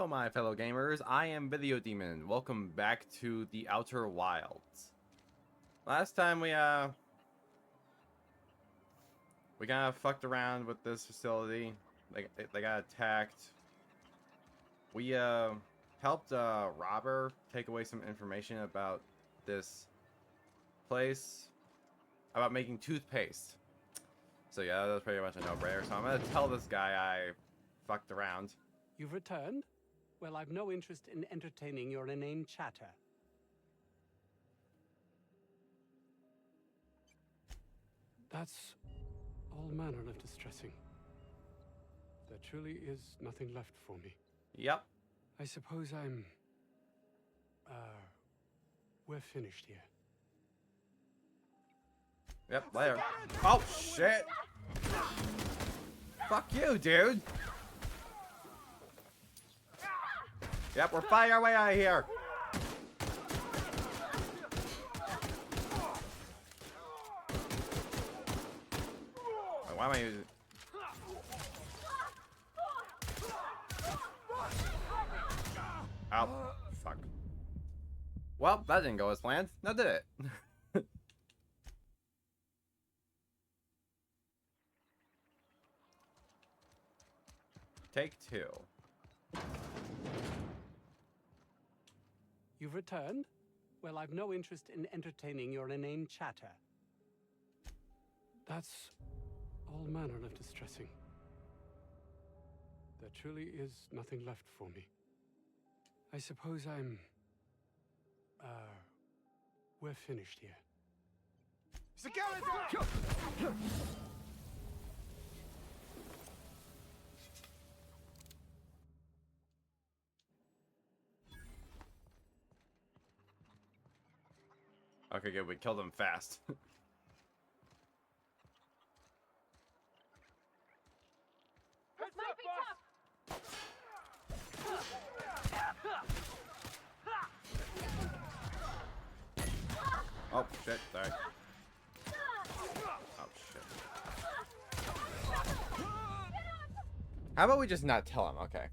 my fellow gamers, I am Video Demon. Welcome back to the Outer Wilds. Last time we kind of fucked around with this facility. They got attacked. We helped a robber take away some information about this place, about making toothpaste. So yeah, that's pretty much a no-brainer. So I'm gonna tell this guy I fucked around. You've returned? Well, I've no interest in entertaining your inane chatter. That's all manner of distressing. There truly is nothing left for me. Yep. I suppose I'm... we're finished here. Yep, later. Oh, shit! Fuck you, dude! Yep, we're fighting our way out of here! Why am I using... Oh, fuck. Well, that didn't go as planned. Now did it? Take two. You've returned? Well, I've no interest in entertaining your inane chatter. That's all manner of distressing. There truly is nothing left for me. I suppose I'm... we're finished here. Okay, good. We killed him fast. This might be tough. Oh, shit. Sorry. Oh, shit. How about we just not tell him? Okay.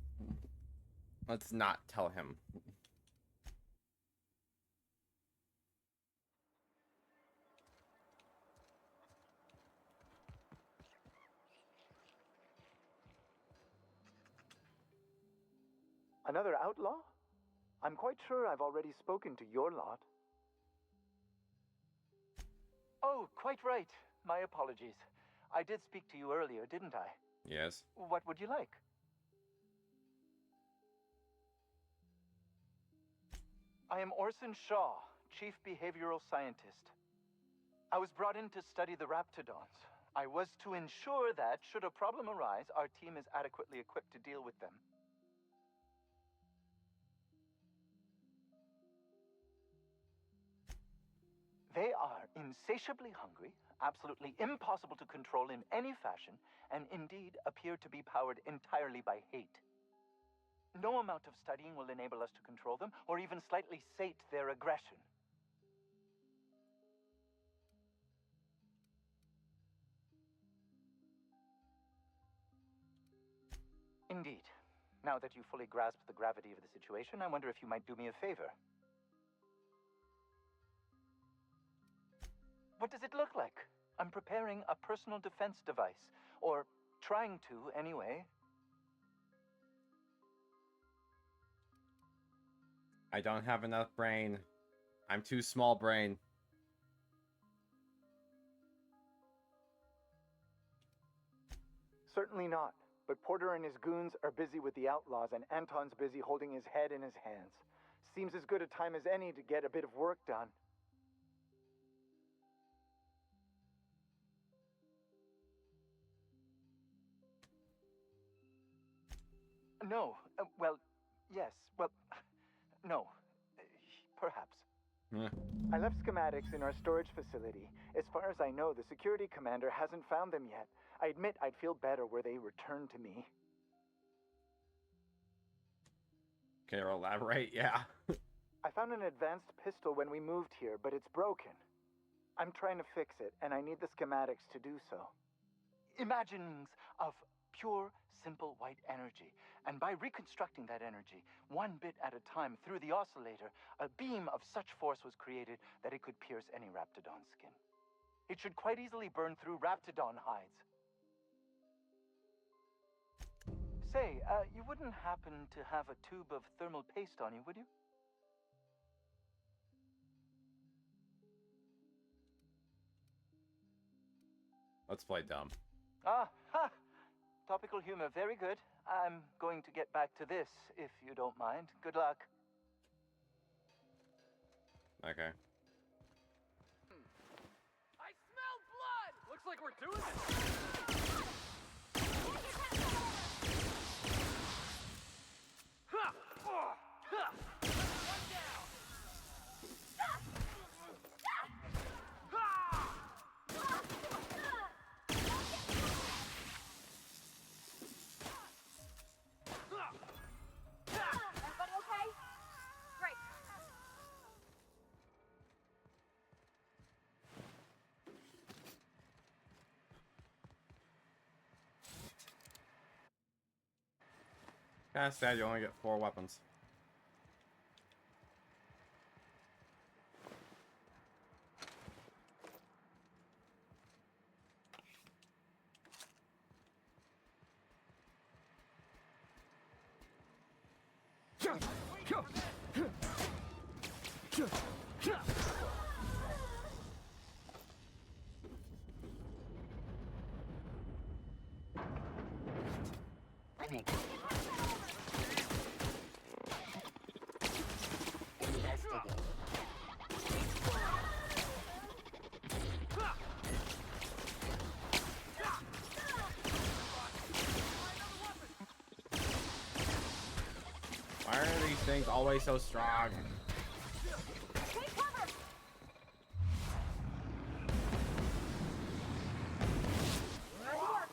Let's not tell him. Another outlaw? I'm quite sure I've already spoken to your lot. Oh, quite right. My apologies. I did speak to you earlier, didn't I? Yes. What would you like? I am Orson Shaw, Chief Behavioral Scientist. I was brought in to study the Raptidons. I was to ensure that, should a problem arise, our team is adequately equipped to deal with them. They are insatiably hungry, absolutely impossible to control in any fashion, and indeed appear to be powered entirely by hate. No amount of studying will enable us to control them, or even slightly sate their aggression. Indeed. Now that you fully grasp the gravity of the situation, I wonder if you might do me a favor. What does it look like? I'm preparing a personal defense device. Or trying to, anyway. I don't have enough brain. I'm too small brain. Certainly not. But Porter and his goons are busy with the outlaws, and Anton's busy holding his head in his hands. Seems as good a time as any to get a bit of work done. No. Well, yes. Well, no. Perhaps. Yeah. I left schematics in our storage facility. As far as I know, the security commander hasn't found them yet. I admit I'd feel better were they returned to me. Can you elaborate? Yeah. I found an advanced pistol when we moved here, but it's broken. I'm trying to fix it, and I need the schematics to do so. Imaginings of pure, simple white energy. And by reconstructing that energy, one bit at a time through the oscillator, a beam of such force was created that it could pierce any Raptidon skin. It should quite easily burn through Raptidon hides. Say, you wouldn't happen to have a tube of thermal paste on you, would you? Let's play dumb. Ah, ha! Topical humor, very good. I'm going to get back to this, if you don't mind. Good luck. Okay. I smell blood! Looks like we're doing this. Ha! Ha! One down. Everybody okay? Great. Kinda sad you only get 4 weapons. Why are these things always so strong? Take cover. Ready to work.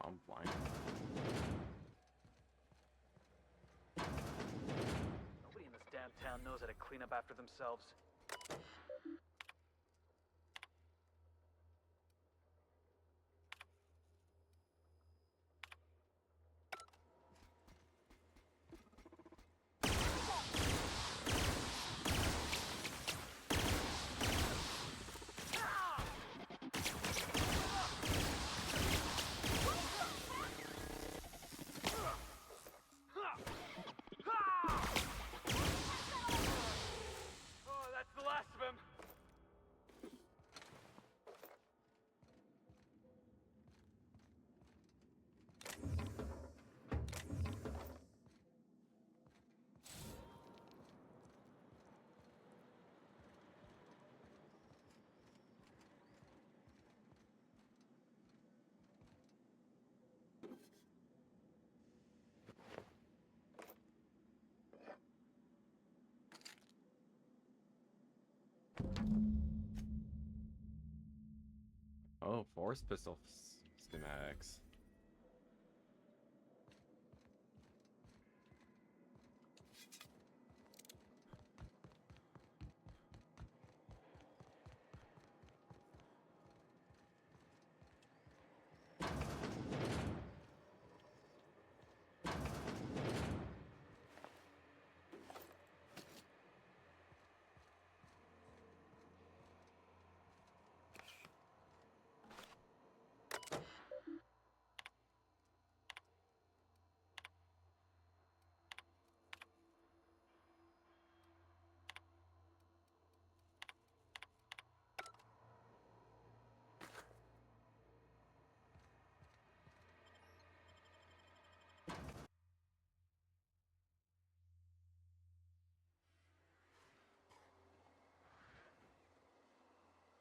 I'm blind. Nobody in this damn town knows how to clean up after themselves. Oh, that's the last of him. Oh, force pistol schematics.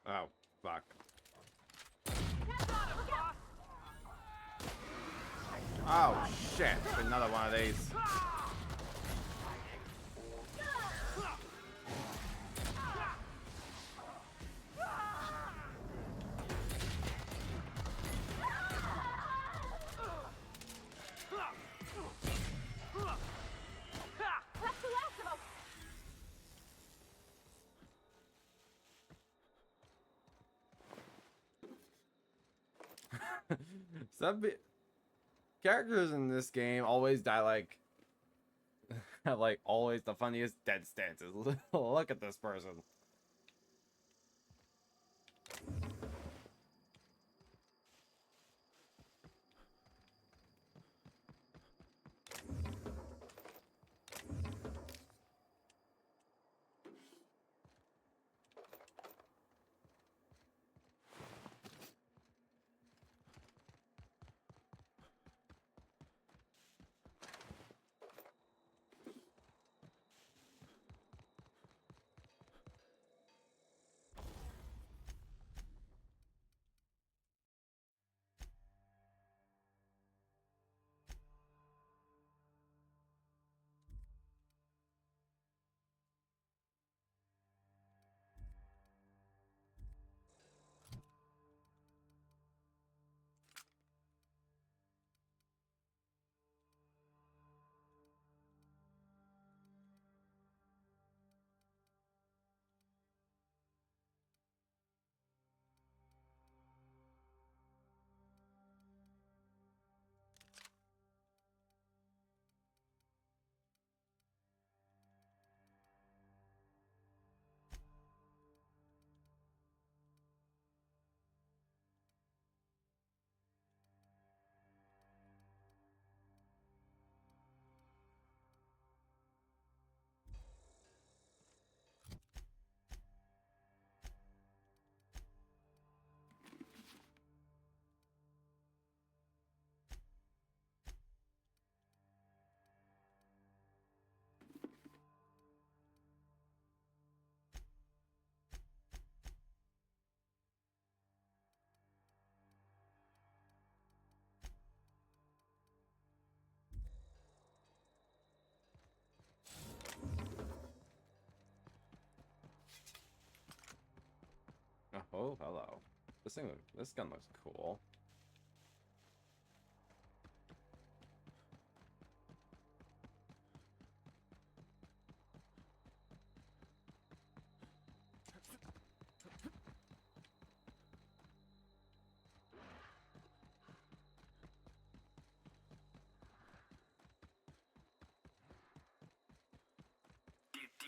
Oh, fuck. Look out. Oh shit! Another one of these. That's the last of them. Characters in this game always die like have like always the funniest dead stances. Look at this person. Oh, hello. This gun looks cool.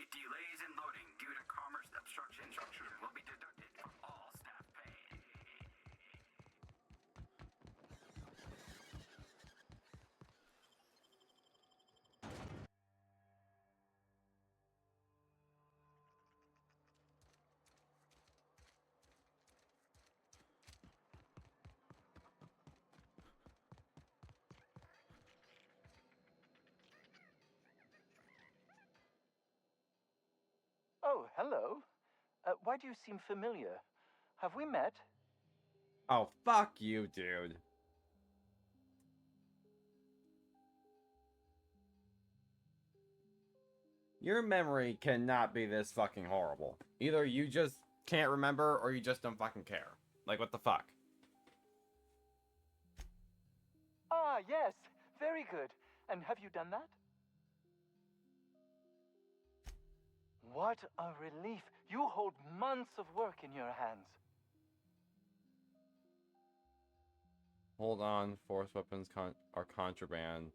Delays in loading due to commerce obstruction will be deducted from all staff pay. Oh, hello. Why do you seem familiar? Have we met? Oh, fuck you, dude. Your memory cannot be this fucking horrible. Either you just can't remember or you just don't fucking care. Like, what the fuck? Ah, yes. Very good. And have you done that? What a relief. You hold months of work in your hands. Hold on, force weapons are contraband.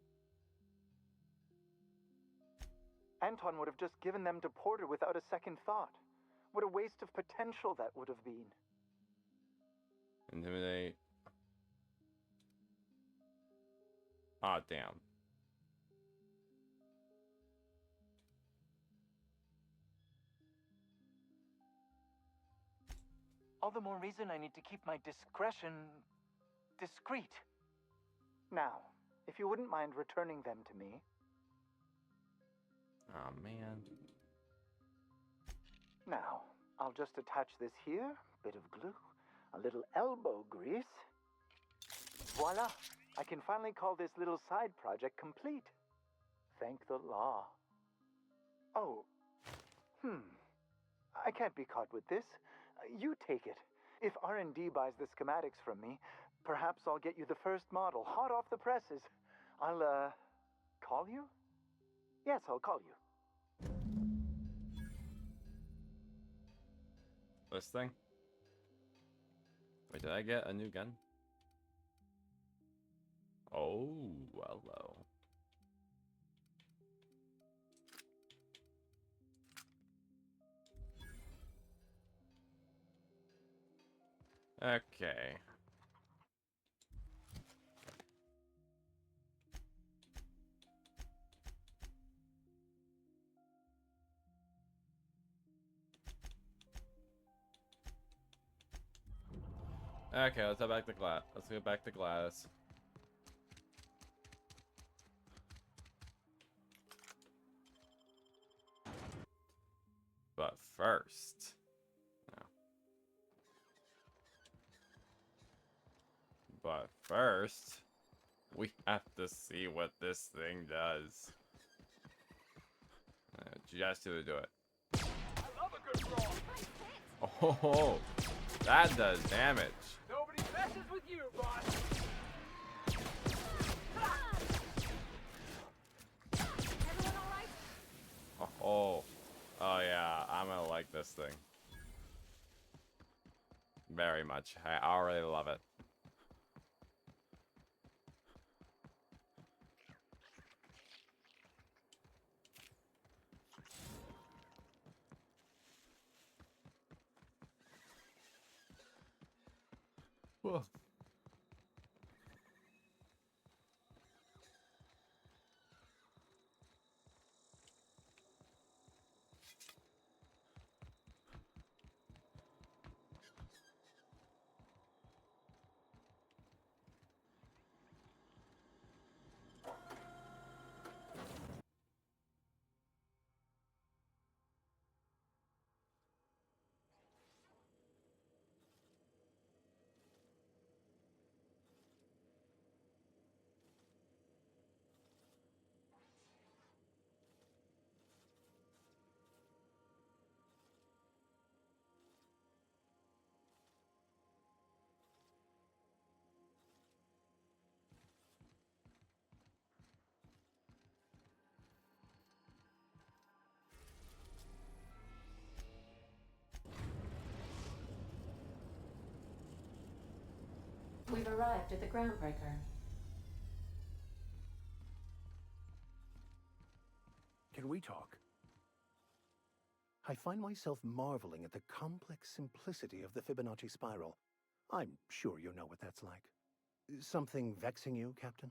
Anton would have just given them to Porter without a second thought. What a waste of potential that would have been. Intimidate. Ah, damn. All the more reason I need to keep my discretion discreet. Now, if you wouldn't mind returning them to me. Oh, man. Now, I'll just attach this here, bit of glue, a little elbow grease. Voila! I can finally call this little side project complete. Thank the law. Oh. I can't be caught with this. You take it. If R&D buys the schematics from me, perhaps I'll get you the first model, hot off the presses. I'll, call you? Yes, I'll call you. This thing? Wait, did I get a new gun? Oh, hello. Okay. Okay, let's go back to Gladys. Let's go back to Gladys. But first, no. But first, we have to see what this thing does. Just to do it. I love a good brawl. Oh, that does damage. Nobody messes with you, boss. Everyone all right? Oh, oh yeah, I'm gonna like this thing. Very much. I already love it. Whoa. We've arrived at the Groundbreaker. Can we talk? I find myself marveling at the complex simplicity of the Fibonacci spiral. I'm sure you know what that's like. Something vexing you, Captain?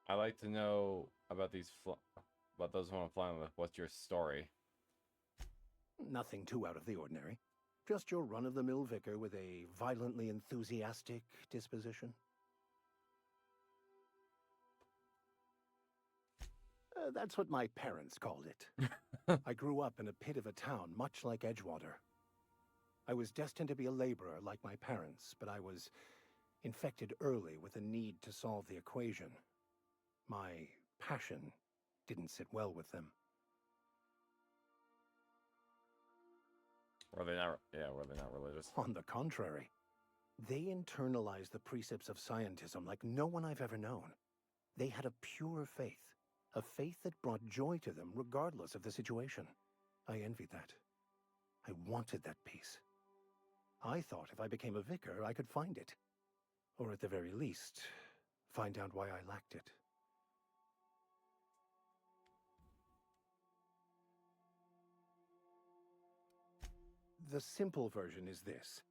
I like to know about about those who I'm flying with. What's your story? Nothing too out of the ordinary. Just your run-of-the-mill vicar with a violently enthusiastic disposition. That's what my parents called it. I grew up in a pit of a town, much like Edgewater. I was destined to be a laborer like my parents, but I was infected early with a need to solve the equation. My passion didn't sit well with them. Were they not? Yeah, were they not religious? On the contrary, they internalized the precepts of scientism like no one I've ever known. They had a pure faith, a faith that brought joy to them regardless of the situation. I envied that. I wanted that peace. I thought if I became a vicar, I could find it. Or at the very least, find out why I lacked it. The simple version is this.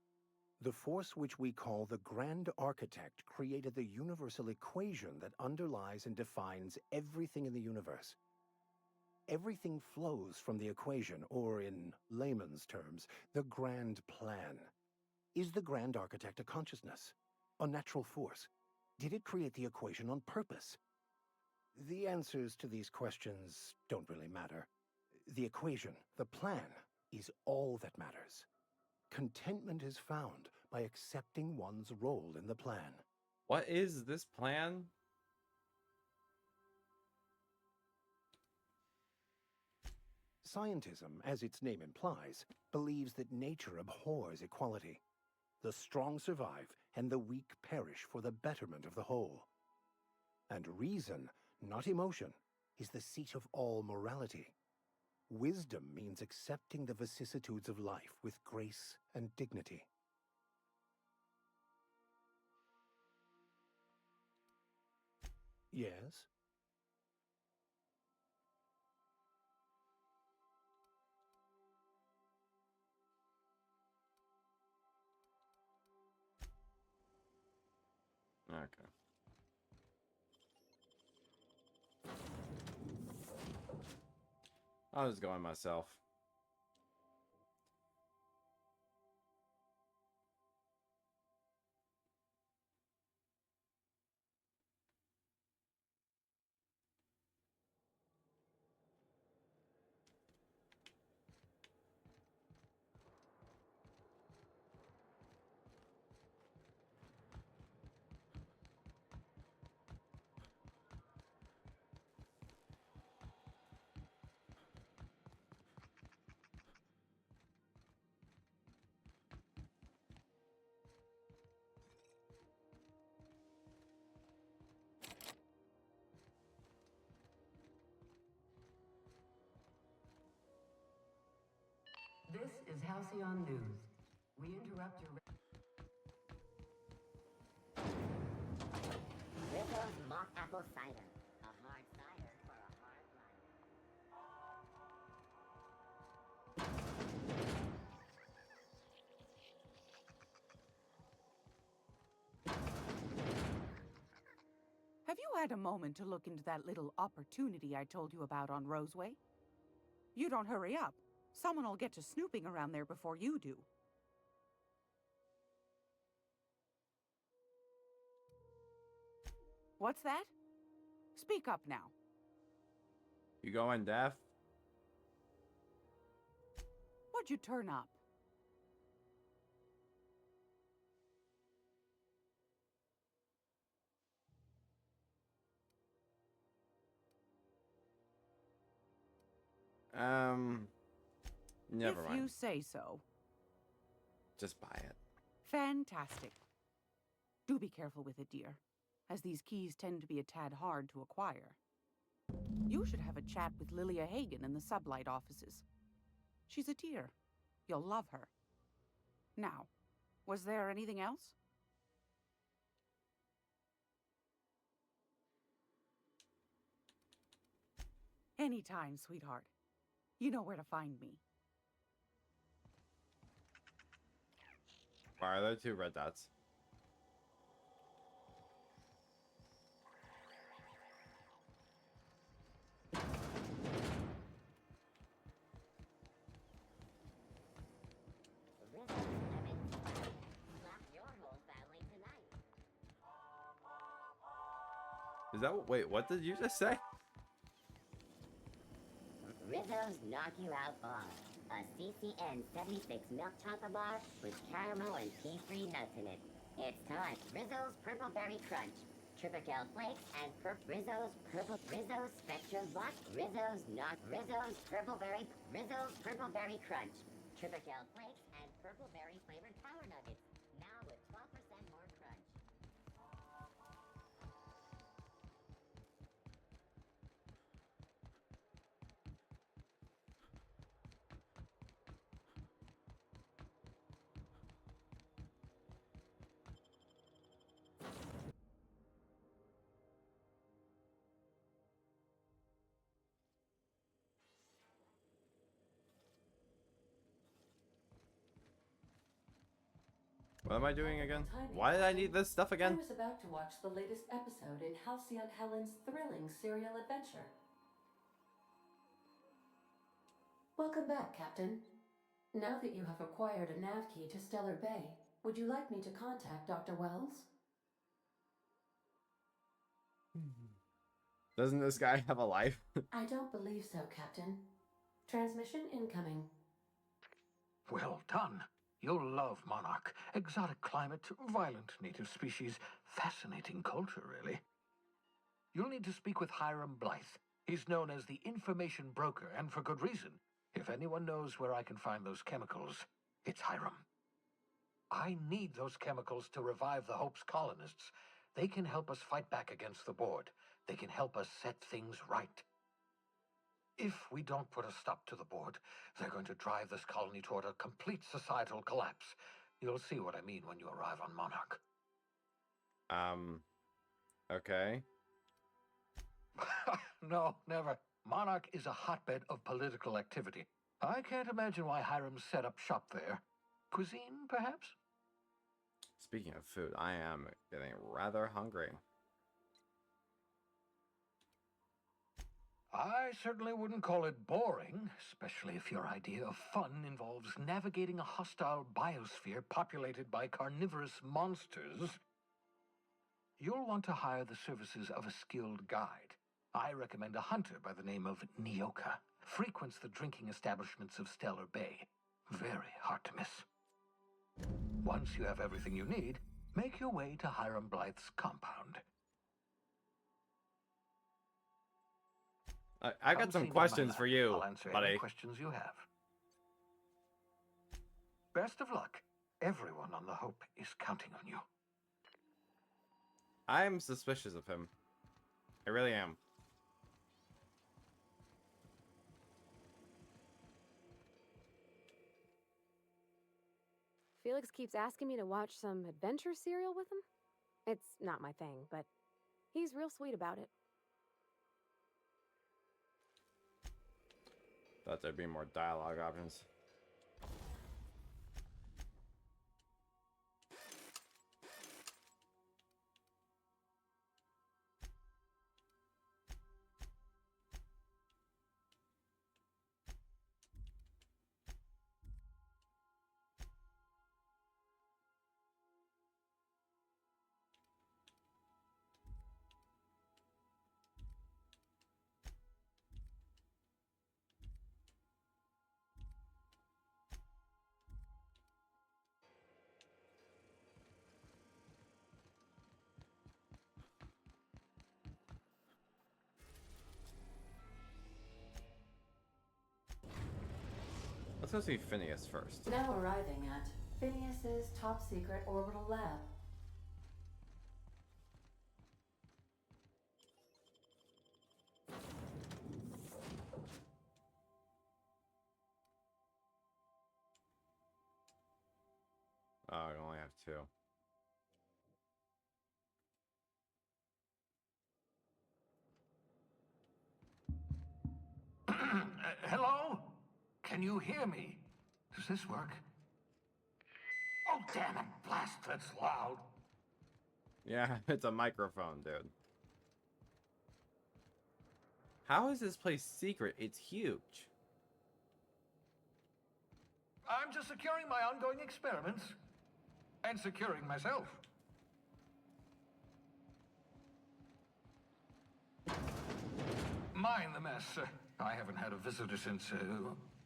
The force which we call the Grand Architect created the universal equation that underlies and defines everything in the universe. Everything flows from the equation, or in layman's terms, the grand plan. Is the Grand Architect a consciousness? A natural force? Did it create the equation on purpose? The answers to these questions don't really matter. The equation, the plan, is all that matters. contentment is found by accepting one's role in the plan. What is this plan? Scientism, as its name implies, believes that nature abhors equality. The strong survive, and the weak perish for the betterment of the whole. And reason, not emotion, is the seat of all morality. Wisdom means accepting the vicissitudes of life with grace and dignity. Yes? Okay. I'll just go in myself. This is Halcyon News. We interrupt your... Rizzo's mock apple cider. A hard cider for a hard life. Have you had a moment to look into that little opportunity I told you about on Roseway? You don't hurry up. Someone will get to snooping around there before you do. What's that? Speak up now. You going deaf? What'd you turn up? Never mind. If you say so. Just buy it. Fantastic. Do be careful with it, dear, as these keys tend to be a tad hard to acquire. You should have a chat with Lilia Hagen in the Sublight offices. She's a dear. You'll love her. Now, was there anything else? Anytime, sweetheart. You know where to find me. Why are there two red dots? Is that what? Wait, what did you just say? Rizzo's Knock You Out Bar. A CCN 76 milk chocolate bar with caramel and pea-free nuts in it. It's time. Rizzo's Purple Berry Crunch. Triple Flakes and Rizzo's Spectrum Block. Rizzo's Purple Berry Crunch. Triple Flakes and Purple Berry flavored Power Nuggets. Now with 12% more crunch. What am I doing again? Why did I need this stuff again? I was about to watch the latest episode in Halcyon Helen's thrilling serial adventure. Welcome back, Captain. Now that you have acquired a nav key to Stellar Bay, would you like me to contact Dr. Wells? Doesn't this guy have a life? I don't believe so, Captain. Transmission incoming. Well done. You'll love Monarch. Exotic climate, violent native species, fascinating culture, really. You'll need to speak with Hiram Blythe. He's known as the information broker, and for good reason. If anyone knows where I can find those chemicals, it's Hiram. I need those chemicals to revive the Hope's colonists. They can help us fight back against the Board. They can help us set things right. If we don't put a stop to the Board, they're going to drive this colony toward a complete societal collapse. You'll see what I mean when you arrive on Monarch. Okay. No, never. Monarch is a hotbed of political activity. I can't imagine why Hiram set up shop there. Cuisine, perhaps? Speaking of food, I am getting rather hungry. I certainly wouldn't call it boring, especially if your idea of fun involves navigating a hostile biosphere populated by carnivorous monsters. You'll want to hire the services of a skilled guide. I recommend a hunter by the name of Nyoka. Frequents the drinking establishments of Stellar Bay. Very hard to miss. Once you have everything you need, make your way to Hiram Blythe's compound. I got some questions for you, I'll answer buddy. any questions you have. Best of luck. Everyone on the Hope is counting on you. I'm suspicious of him. I really am. Felix keeps asking me to watch some adventure serial with him. It's not my thing, but he's real sweet about it. Thought there'd be more dialogue options. Let's go see Phineas first. Now arriving at Phineas's top secret orbital lab. Oh, I only have two. Hello? Can you hear me? Does this work? Oh, damn it. Blast, that's loud. Yeah, it's a microphone, dude. How is this place secret? It's huge. I'm just securing my ongoing experiments. And securing myself. Mind the mess. I haven't had a visitor since...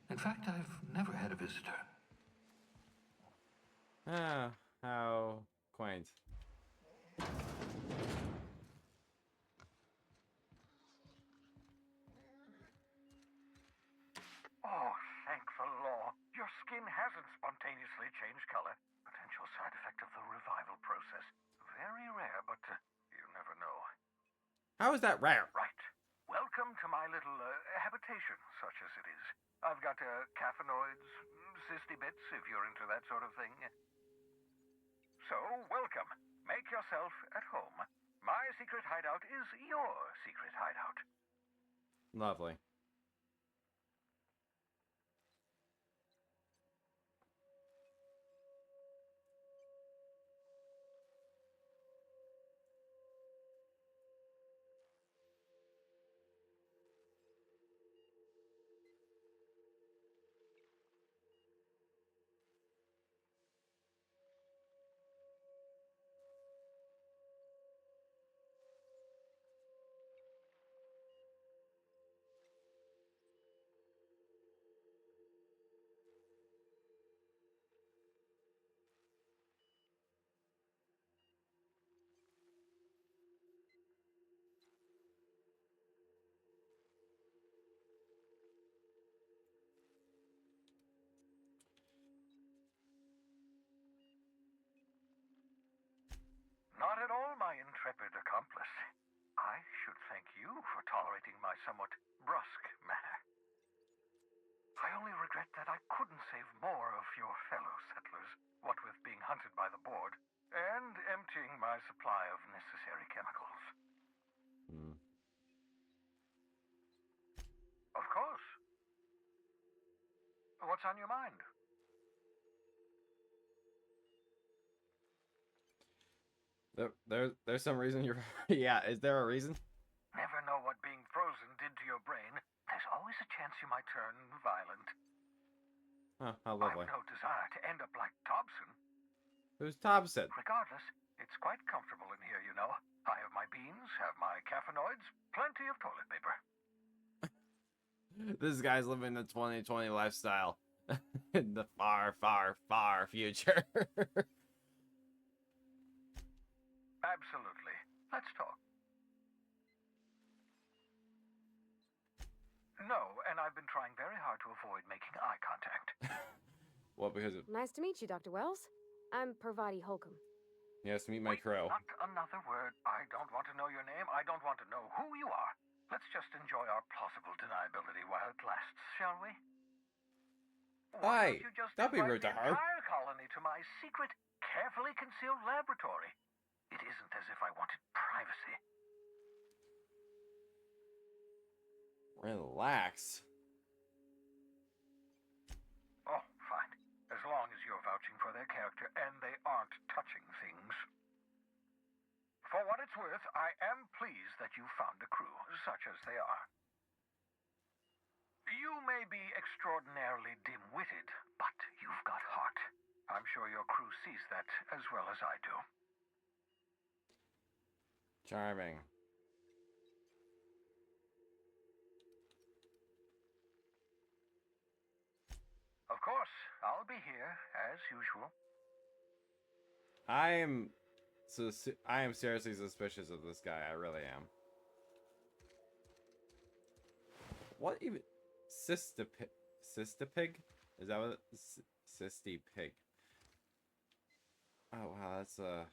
in fact, I've never had a visitor. Ah, how quaint. Oh, thank the law. Your skin hasn't spontaneously changed color. Potential side effect of the revival process. Very rare, but you never know. How is that rare? Right. Welcome to my little habitation, such as it is. I've got caffeinoids, cysty bits, if you're into that sort of thing. So, welcome. Make yourself at home. My secret hideout is your secret hideout. Lovely. intrepid accomplice. I should thank you for tolerating my somewhat brusque manner. I only regret that I couldn't save more of your fellow settlers, what with being hunted by the board, and emptying my supply of necessary chemicals. Of course. What's on your mind? There's some reason you're... Yeah, is there a reason? Never know what being frozen did to your brain. There's always a chance you might turn violent. Oh, how lovely. I've no desire to end up like Thompson. Who's Thompson? Regardless, it's quite comfortable in here, you know. I have my beans, have my caffeinoids, plenty of toilet paper. This guy's living the 2020 lifestyle. In the far, far, far future. Absolutely. Let's talk. No, and I've been trying very hard to avoid making eye contact. Well, because of... Nice to meet you, Dr. Wells. I'm Parvati Holcomb. Yes, meet my crow. Not another word. I don't want to know your name. I don't want to know who you are. Let's just enjoy our plausible deniability while it lasts, shall we? Why? Don't be rude to The her. entire colony to my secret, carefully concealed laboratory. It isn't as if I wanted privacy. Relax. Oh, fine. As long as you're vouching for their character and they aren't touching things. For what it's worth, I am pleased that you found a crew, such as they are. You may be extraordinarily dim-witted, but you've got heart. I'm sure your crew sees that as well as I do. Charming. Of course, I'll be here, as usual. I am seriously suspicious of this guy. I really am. What even? Cystipig? Is that what? Cystipig. Oh wow, that's a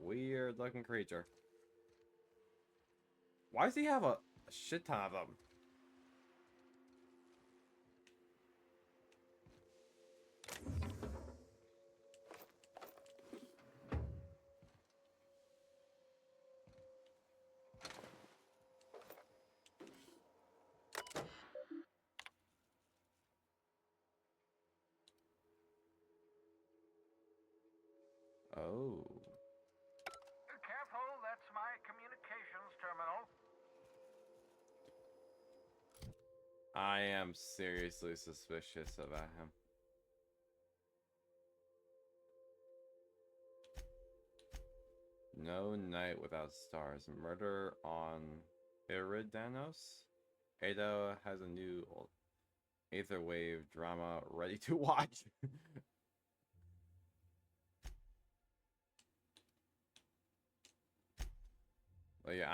weird looking creature. Why does he have a shit ton of them? Oh. Careful, that's my communications terminal. I am seriously suspicious about him. No night without stars. Murder on Eridanos? Ada has a new Aether Wave drama ready to watch. But yeah,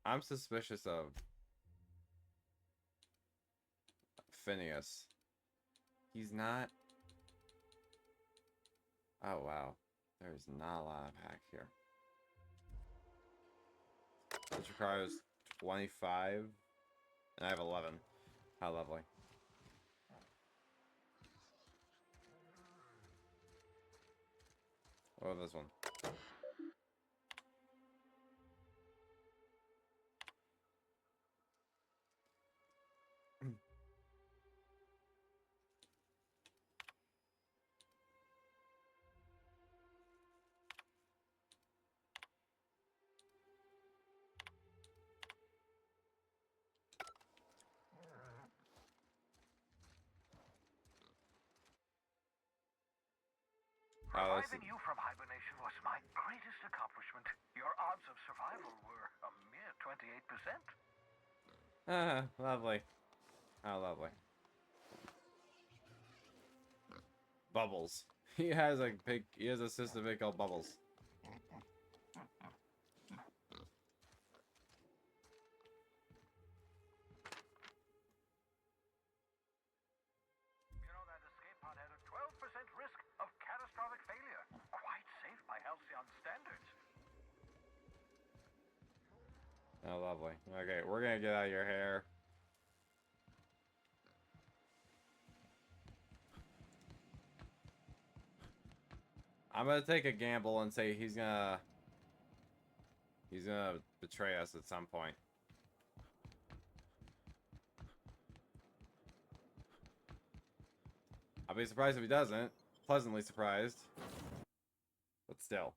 I'm suspicious of Phineas. He's not. Oh wow, there's not a lot of hack here. This requires 25, and I have 11. How lovely. What about this one? Reviving you from hibernation was my greatest accomplishment. Your odds of survival were a mere 28%. Ah, lovely. How lovely. Bubbles. He has a sister pig called Bubbles. You know, that escape pod had a 12% Oh, lovely. Okay, we're gonna get out of your hair. I'm gonna take a gamble and say he's gonna betray us at some point. I'll be surprised if he doesn't. Pleasantly surprised. But still.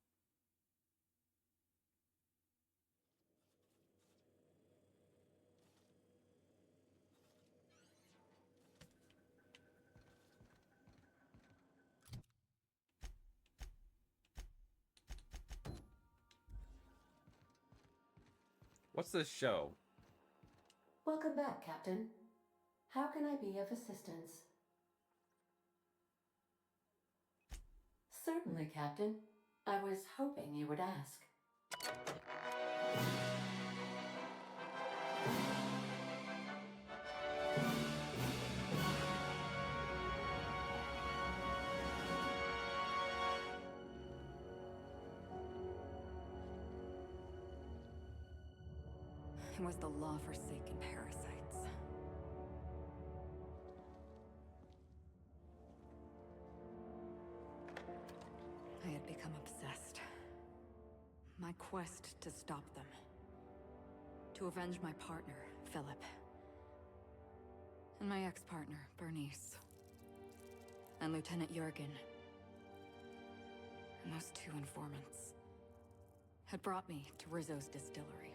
What's this show? Welcome back, Captain. How can I be of assistance? Certainly, Captain. I was hoping you would ask. It was the law-forsaken parasites. I had become obsessed. My quest to stop them. To avenge my partner, Philip. And my ex-partner, Bernice. And Lieutenant Jurgen. And those two informants had brought me to Rizzo's distillery.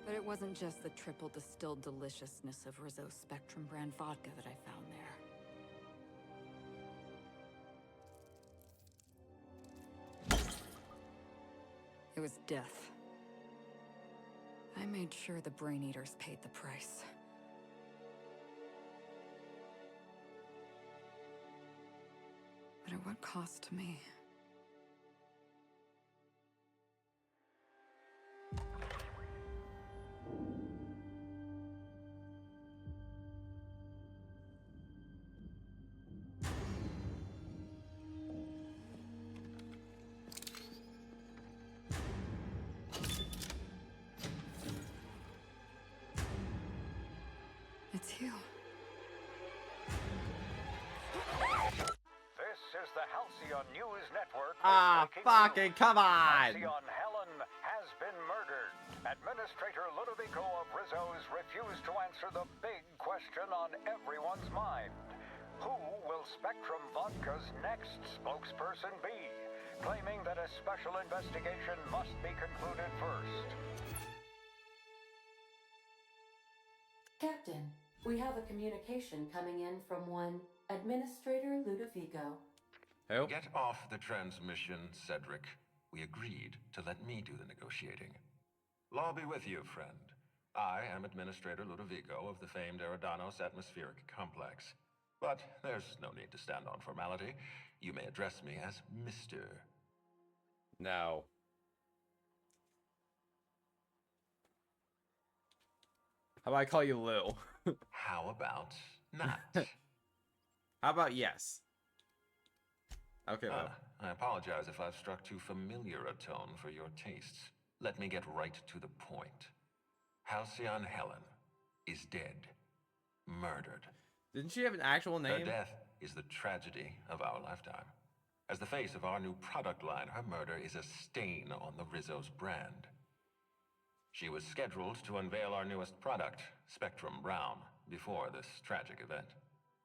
But it wasn't just the triple distilled deliciousness of Rizzo's Spectrum brand vodka that I found there. It was death. I made sure the Brain Eaters paid the price. But at what cost to me? It's you. This is the Halcyon News Network. Ah, fucking come on! Halcyon Helen has been murdered. Administrator Ludovico of Rizzo's refused to answer the big question on everyone's mind. Who will Spectrum Vodka's next spokesperson be? Claiming that a special investigation must be concluded first. Captain, we have a communication coming in from one Administrator Ludovico. Who? Get off the transmission, Cedric. We agreed to let me do the negotiating. Law be with you, friend. I am Administrator Ludovico of the famed Eridanos Atmospheric Complex. But there's no need to stand on formality. You may address me as Mr. No. How about I call you Lou? How about not? How about yes? Okay, Lou. I apologize if I've struck too familiar a tone for your tastes. Let me get right to the point. Halcyon Helen is dead. Murdered. Didn't she have an actual name? Her death is the tragedy of our lifetime. As the face of our new product line, her murder is a stain on the Rizzo's brand. She was scheduled to unveil our newest product, Spectrum Brown, before this tragic event.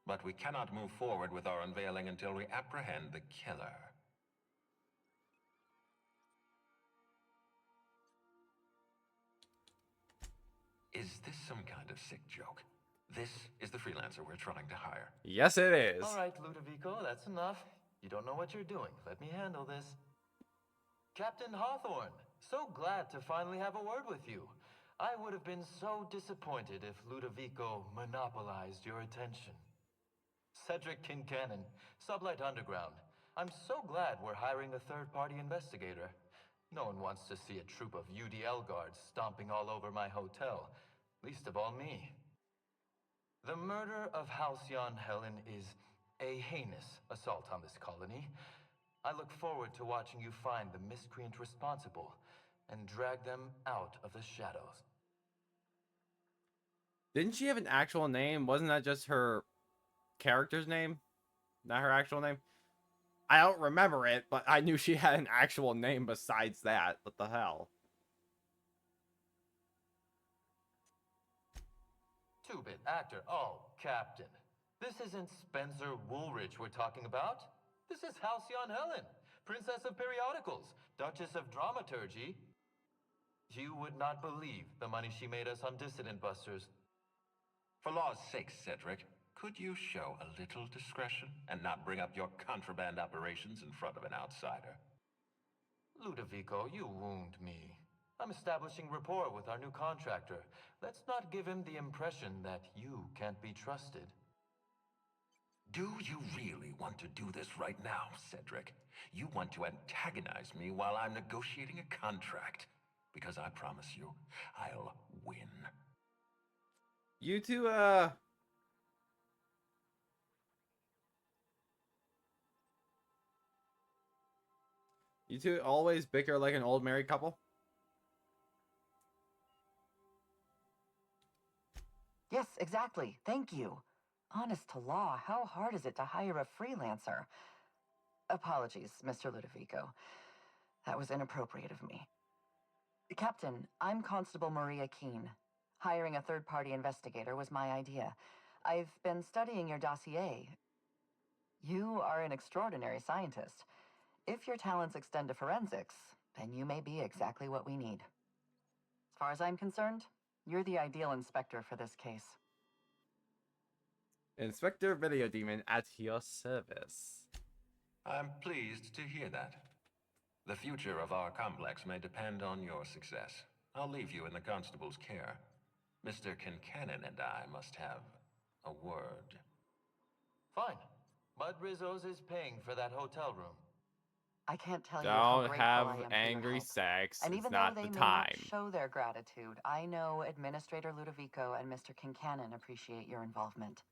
But we cannot move forward with our unveiling until we apprehend the killer. Is this some kind of sick joke? This is the freelancer we're trying to hire. Yes, it is. All right, Ludovico, that's enough. You don't know what you're doing. Let me handle this. Captain Hawthorne, so glad to finally have a word with you. I would have been so disappointed if Ludovico monopolized your attention. Cedric Kincannon, Sublight Underground. I'm so glad we're hiring a third-party investigator. No one wants to see a troop of UDL guards stomping all over my hotel. Least of all me. The murder of Halcyon Helen is a heinous assault on this colony. I look forward to watching you find the miscreant responsible and drag them out of the shadows. Didn't she have an actual name? Wasn't that just her character's name? Not her actual name? I don't remember it, but I knew she had an actual name besides that. What the hell? 2-bit actor. Oh, Captain. This isn't Spencer Woolrich we're talking about. This is Halcyon Helen, Princess of Periodicals, Duchess of Dramaturgy. You would not believe the money she made us on Dissident Busters. For law's sake, Cedric, could you show a little discretion and not bring up your contraband operations in front of an outsider? Ludovico, you wound me. I'm establishing rapport with our new contractor. Let's not give him the impression that you can't be trusted. Do you really want to do this right now, Cedric? You want to antagonize me while I'm negotiating a contract. Because I promise you, I'll win. You two, you two always bicker like an old married couple? Yes, exactly. Thank you. Honest to law, how hard is it to hire a freelancer? Apologies, Mr. Ludovico. That was inappropriate of me. Captain, I'm Constable Maria Keene. Hiring a third-party investigator was my idea. I've been studying your dossier. You are an extraordinary scientist. If your talents extend to forensics, then you may be exactly what we need. As far as I'm concerned, you're the ideal inspector for this case. Inspector Video Demon at your service. I'm pleased to hear that. The future of our complex may depend on your success. I'll leave you in the constable's care. Mr. Kincannon and I must have a word. Fine. Bud Rizzo's is paying for that hotel room. I can't tell you how Don't grateful have I am for your angry help. sex. And It's even not though they the may time. not show their gratitude, I know Administrator Ludovico and Mr. Kincannon appreciate your involvement.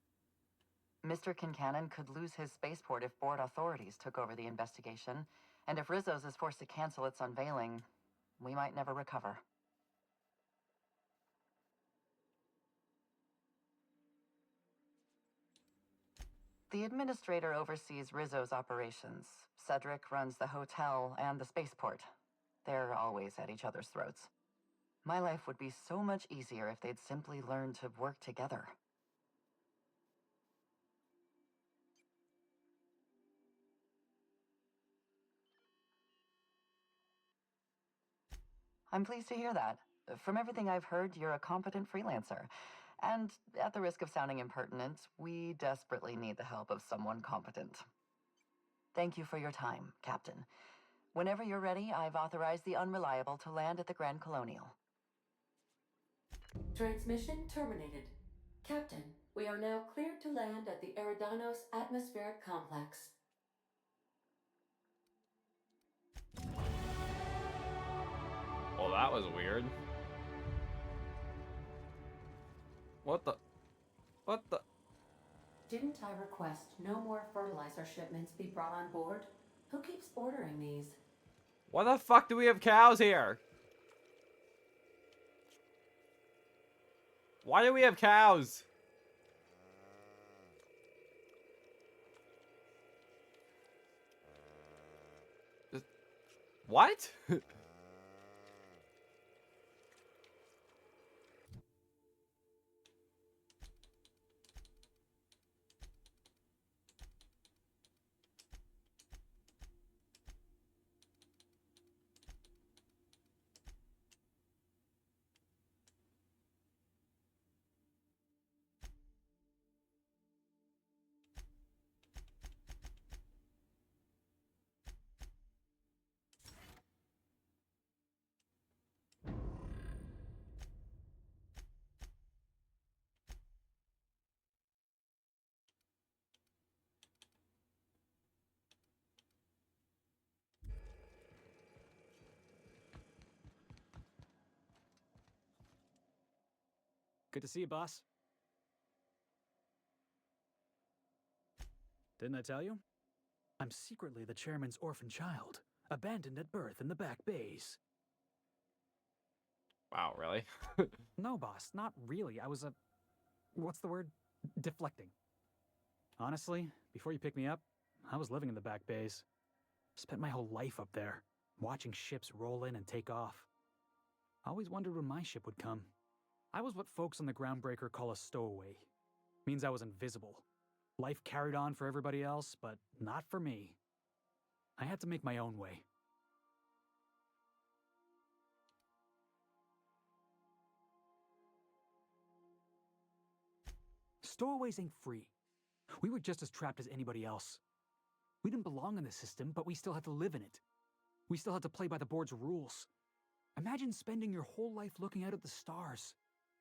Mr. Kincannon could lose his spaceport if board authorities took over the investigation, and if Rizzo's is forced to cancel its unveiling, we might never recover. The Administrator oversees Rizzo's operations. Cedric runs the hotel and the spaceport. They're always at each other's throats. My life would be so much easier if they'd simply learn to work together. I'm pleased to hear that. From everything I've heard, you're a competent freelancer. And at the risk of sounding impertinent, we desperately need the help of someone competent. Thank you for your time, Captain. Whenever you're ready, I've authorized the Unreliable to land at the Grand Colonial. Transmission terminated. Captain, we are now cleared to land at the Eridanos Atmospheric Complex. Well, that was weird. What the? What the? Didn't I request no more fertilizer shipments be brought on board? Who keeps ordering these? Why the fuck do we have cows here? Why do we have cows? What? Good to see you, boss. Didn't I tell you? I'm secretly the chairman's orphan child, abandoned at birth in the back bays. Wow, really? No, boss, not really. I was what's the word? Deflecting. Honestly, before you picked me up, I was living in the back bays. Spent my whole life up there, watching ships roll in and take off. I always wondered when my ship would come. I was what folks on the Groundbreaker call a stowaway. Means I was invisible. Life carried on for everybody else, but not for me. I had to make my own way. Stowaways ain't free. We were just as trapped as anybody else. We didn't belong in the system, but we still had to live in it. We still had to play by the board's rules. Imagine spending your whole life looking out at the stars,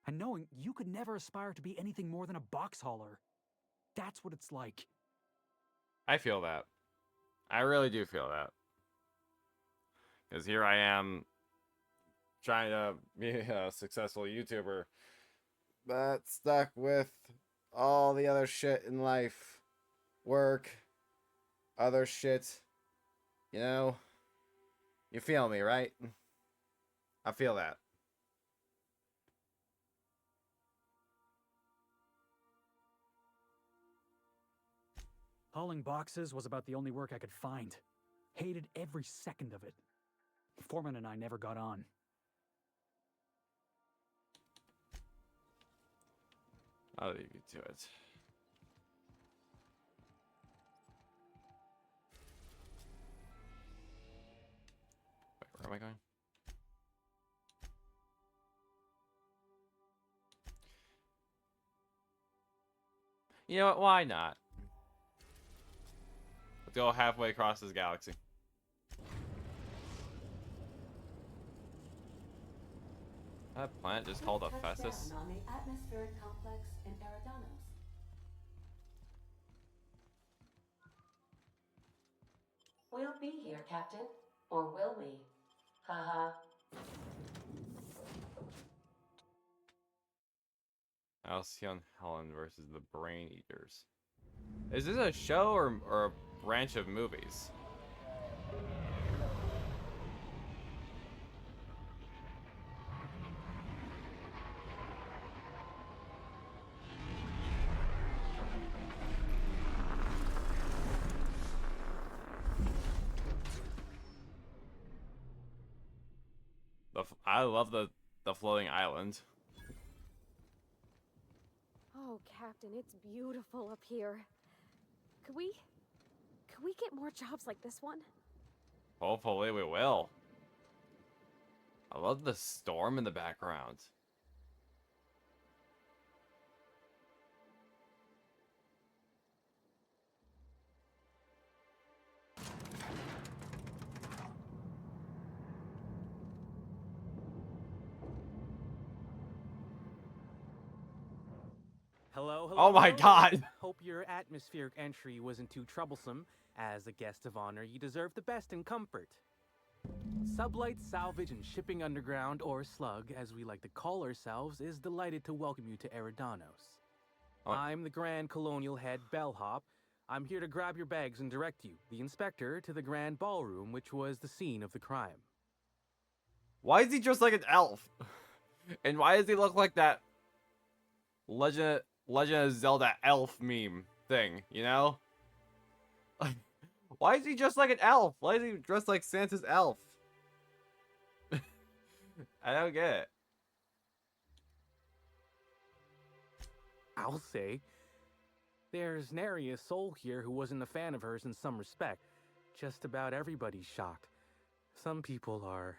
and knowing you could never aspire to be anything more than a box hauler. That's what it's like. I feel that. I really do feel that. Because here I am trying to be a successful YouTuber, but stuck with all the other shit in life. Work, other shit. You know? You feel me, right? I feel that. Hauling boxes was about the only work I could find. Hated every second of it. Foreman and I never got on. I'll leave you to it. Wait, where am I going? You know what? Why not? Let's go halfway across this galaxy. That planet just called Hephaestus. On the atmospheric complex in Eridanos. We'll be here, Captain. Or will we? Haha. Alcyon Helen versus the Brain Eaters. Is this a show or a branch of movies? I love the floating island. Oh, Captain, it's beautiful up here. Could we get more jobs like this one? Hopefully we will. I love the storm in the background. Hello, hello. Oh my God. Hope your atmospheric entry wasn't too troublesome. As a guest of honor, you deserve the best in comfort. Sublight Salvage and Shipping Underground, or Slug, as we like to call ourselves, is delighted to welcome you to Eridanos. I'm the Grand Colonial Head, Bellhop. I'm here to grab your bags and direct you, the inspector, to the Grand Ballroom, which was the scene of the crime. Why is he dressed like an elf? And why does he look like that Legend of Zelda elf meme thing, you know? Like, why is he dressed like an elf? Why is he dressed like Santa's elf? I don't get it. I'll say. There's nary a soul here who wasn't a fan of hers in some respect. Just about everybody's shocked. Some people are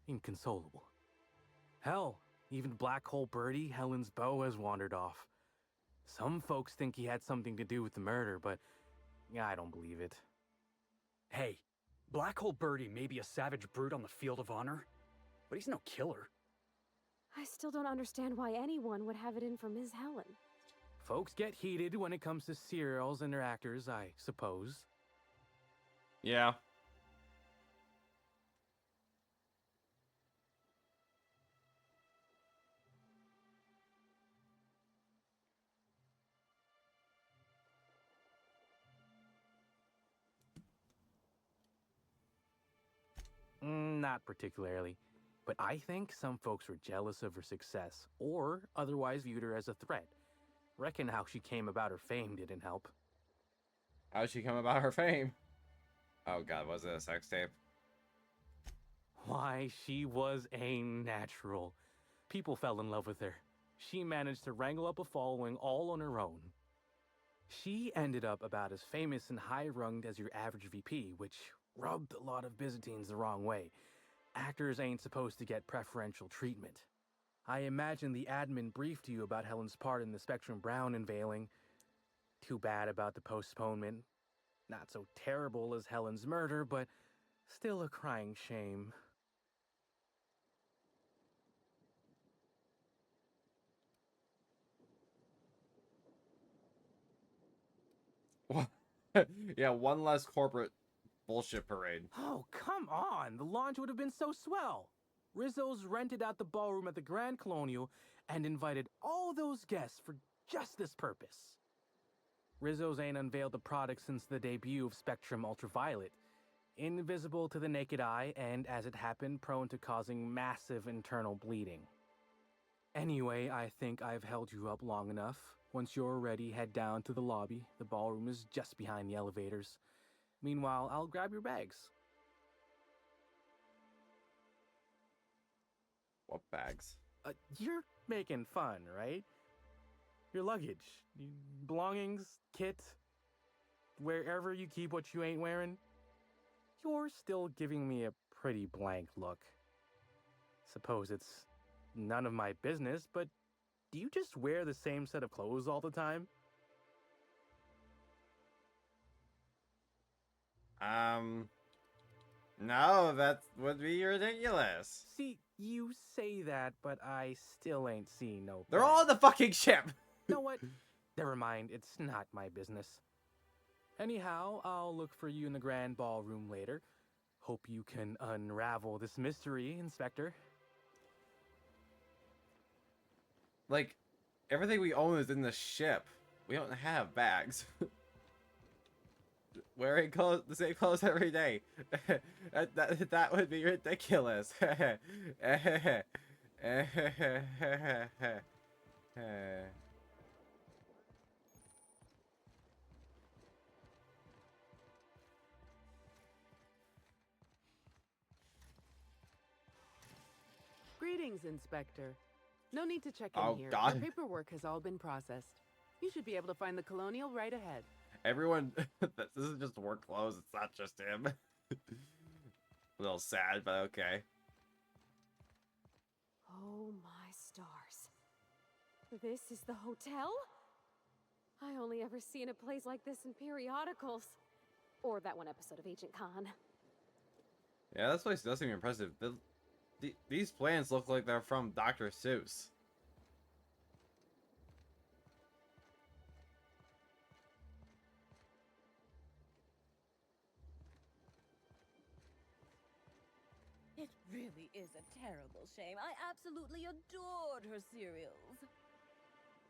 inconsolable. Hell, even Black Hole Birdie, Helen's beau, has wandered off. Some folks think he had something to do with the murder, but I don't believe it. Hey, Black Hole Birdie may be a savage brute on the field of honor, but he's no killer. I still don't understand why anyone would have it in for Ms. Helen. Folks get heated when it comes to serials and their actors, I suppose. Yeah. Not particularly. But I think some folks were jealous of her success, or otherwise viewed her as a threat. Reckon how she came about her fame didn't help. How'd she come about her fame? Oh god, was it a sex tape? Why, she was a natural. People fell in love with her. She managed to wrangle up a following all on her own. She ended up about as famous and high-runged as your average VP, which rubbed a lot of Byzantines the wrong way. Actors ain't supposed to get preferential treatment. I imagine the admin briefed you about Helen's part in the Spectrum Brown unveiling. Too bad about the postponement. Not so terrible as Helen's murder, but still a crying shame. Yeah, one less corporate bullshit parade. Oh, come on! The launch would have been so swell! Rizzo's rented out the ballroom at the Grand Colonial and invited all those guests for just this purpose. Rizzo's ain't unveiled the product since the debut of Spectrum Ultraviolet. Invisible to the naked eye and, as it happened, prone to causing massive internal bleeding. Anyway, I think I've held you up long enough. Once you're ready, head down to the lobby. The ballroom is just behind the elevators. Meanwhile, I'll grab your bags. What bags? You're making fun, right? Your luggage, belongings, kit, wherever you keep what you ain't wearing. You're still giving me a pretty blank look. Suppose it's none of my business, but do you just wear the same set of clothes all the time? No, that would be ridiculous. See, you say that, but I still ain't seen no. They're all on the fucking ship. You know what? Never mind, it's not my business. Anyhow, I'll look for you in the grand ballroom later. Hope you can unravel this mystery, Inspector. Like, everything we own is in the ship. We don't have bags. Wearing clothes, the same clothes every day. that would be ridiculous. Greetings, Inspector. No need to check in Oh, here. God. The paperwork has all been processed. You should be able to find the Colonial right ahead. Everyone, this isn't just work clothes. It's not just him. A little sad, but okay. Oh my stars. This is the hotel? I only ever seen a place like this in periodicals. Or that one episode of Agent Khan. Yeah, this place does seem impressive. These plans look like they're from Dr. Seuss. It really is a terrible shame. I absolutely adored her serials.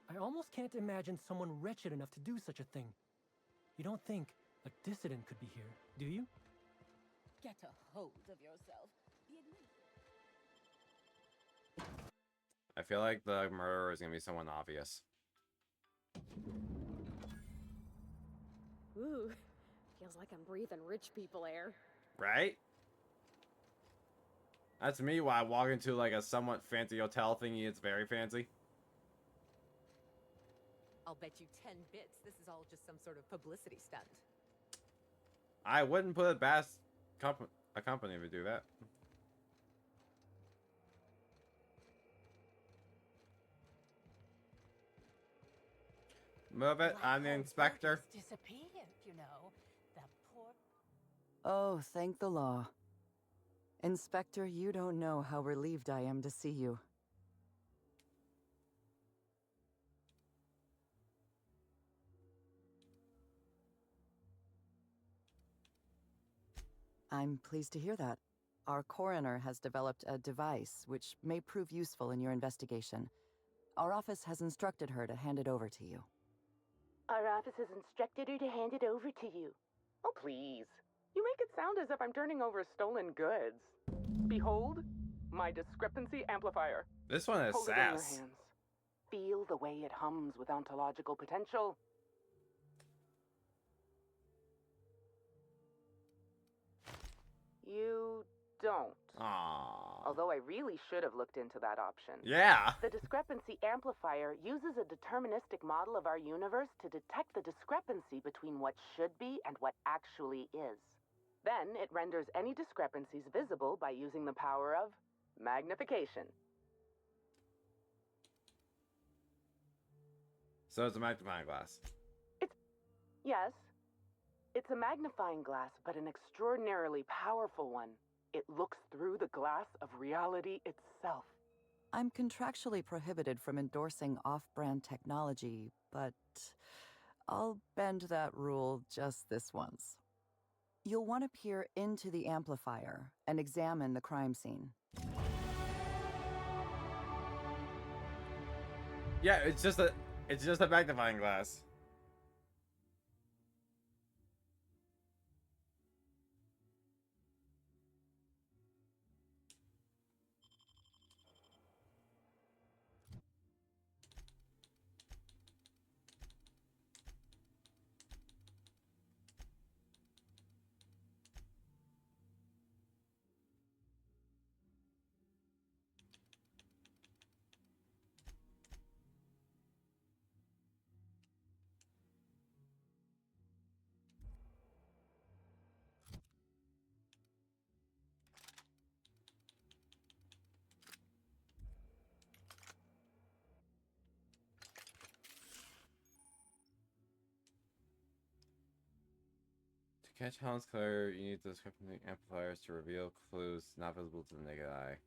I almost can't imagine someone wretched enough to do such a thing. You don't think a dissident could be here, do you? Get a hold of yourself. I feel like the murderer is gonna be someone obvious. Ooh, feels like I'm breathing rich people air. Right? That's me when I walk into like a somewhat fancy hotel thingy. It's very fancy. I'll bet you 10 bits this is all just some sort of publicity stunt. I wouldn't put it past a company to do that. Move it, I'm the inspector. Disappeared, you know. The poor... Oh, thank the law. Inspector, you don't know how relieved I am to see you. I'm pleased to hear that. Our coroner has developed a device which may prove useful in your investigation. Our office has instructed her to hand it over to you. Our office has instructed her to hand it over to you. Oh, please. You make it sound as if I'm turning over stolen goods. Behold, my discrepancy amplifier. This one is Hold it in your sass. hands. Feel the way it hums with ontological potential. You don't. Aww. Although I really should have looked into that option. Yeah. The discrepancy amplifier uses a deterministic model of our universe to detect the discrepancy between what should be and what actually is. Then it renders any discrepancies visible by using the power of magnification. So it's a magnifying glass. Yes, it's a magnifying glass, but an extraordinarily powerful one. It looks through the glass of reality itself. I'm contractually prohibited from endorsing off-brand technology, but I'll bend that rule just this once. You'll want to peer into the amplifier and examine the crime scene. Yeah, it's just a magnifying glass. To catch Helen's Claire, you need the discrepancy amplifiers to reveal clues not visible to the naked eye.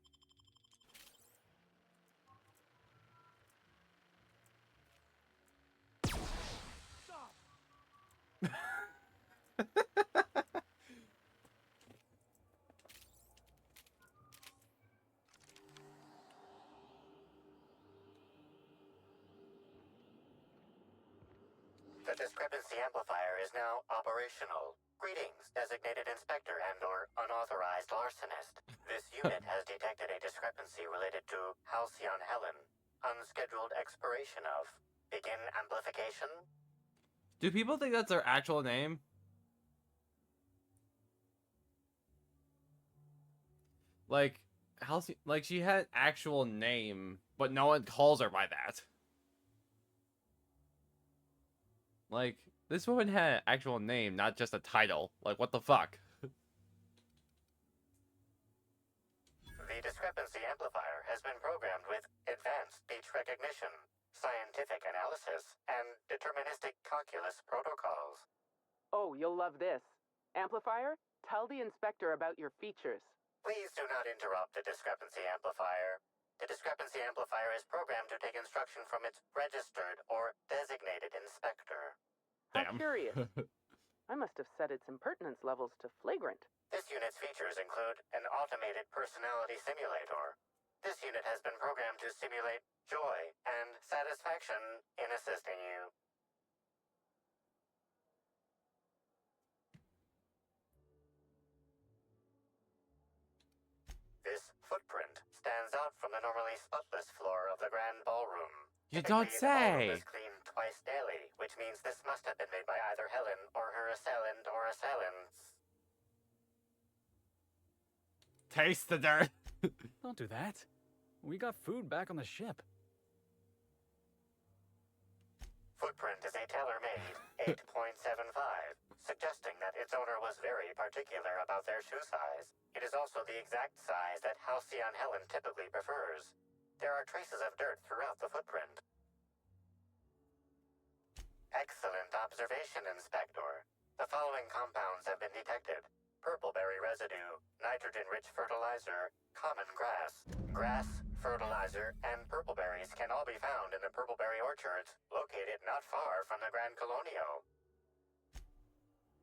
The discrepancy amplifier is now operational. Greetings, designated inspector and/or unauthorized larcenist. This unit has detected a discrepancy related to Halcyon Helen. Unscheduled expiration of. Begin amplification. Do people think that's their actual name? Like, like she had an actual name, but no one calls her by that. Like, this woman had an actual name, not just a title. Like, what the fuck? The discrepancy amplifier has been programmed with advanced speech recognition, scientific analysis, and deterministic calculus protocols. Oh, you'll love this. Amplifier, tell the inspector about your features. Please do not interrupt the discrepancy amplifier. The discrepancy amplifier is programmed to take instruction from its registered or designated inspector. How curious. I must have set its impertinence levels to flagrant. This unit's features include an automated personality simulator. This unit has been programmed to simulate joy and satisfaction in assisting you. This footprint stands out from the normally spotless floor of the grand ballroom. You don't Typically, the ballroom say. is cleaned twice daily, which means this must have been made by either Helen or her assailant or assailants. Taste the dirt. Don't do that. We got food back on the ship. Footprint is a tailor-made 8.75, suggesting that its owner was very particular about their shoe size. It is also the exact size that Halcyon Helen typically prefers. There are traces of dirt throughout the footprint. Excellent observation, Inspector. The following compounds have been detected. Purpleberry residue, nitrogen-rich fertilizer, common grass. Grass, fertilizer, and purpleberries can all be found in the Purpleberry orchards, located not far from the Grand Colonio.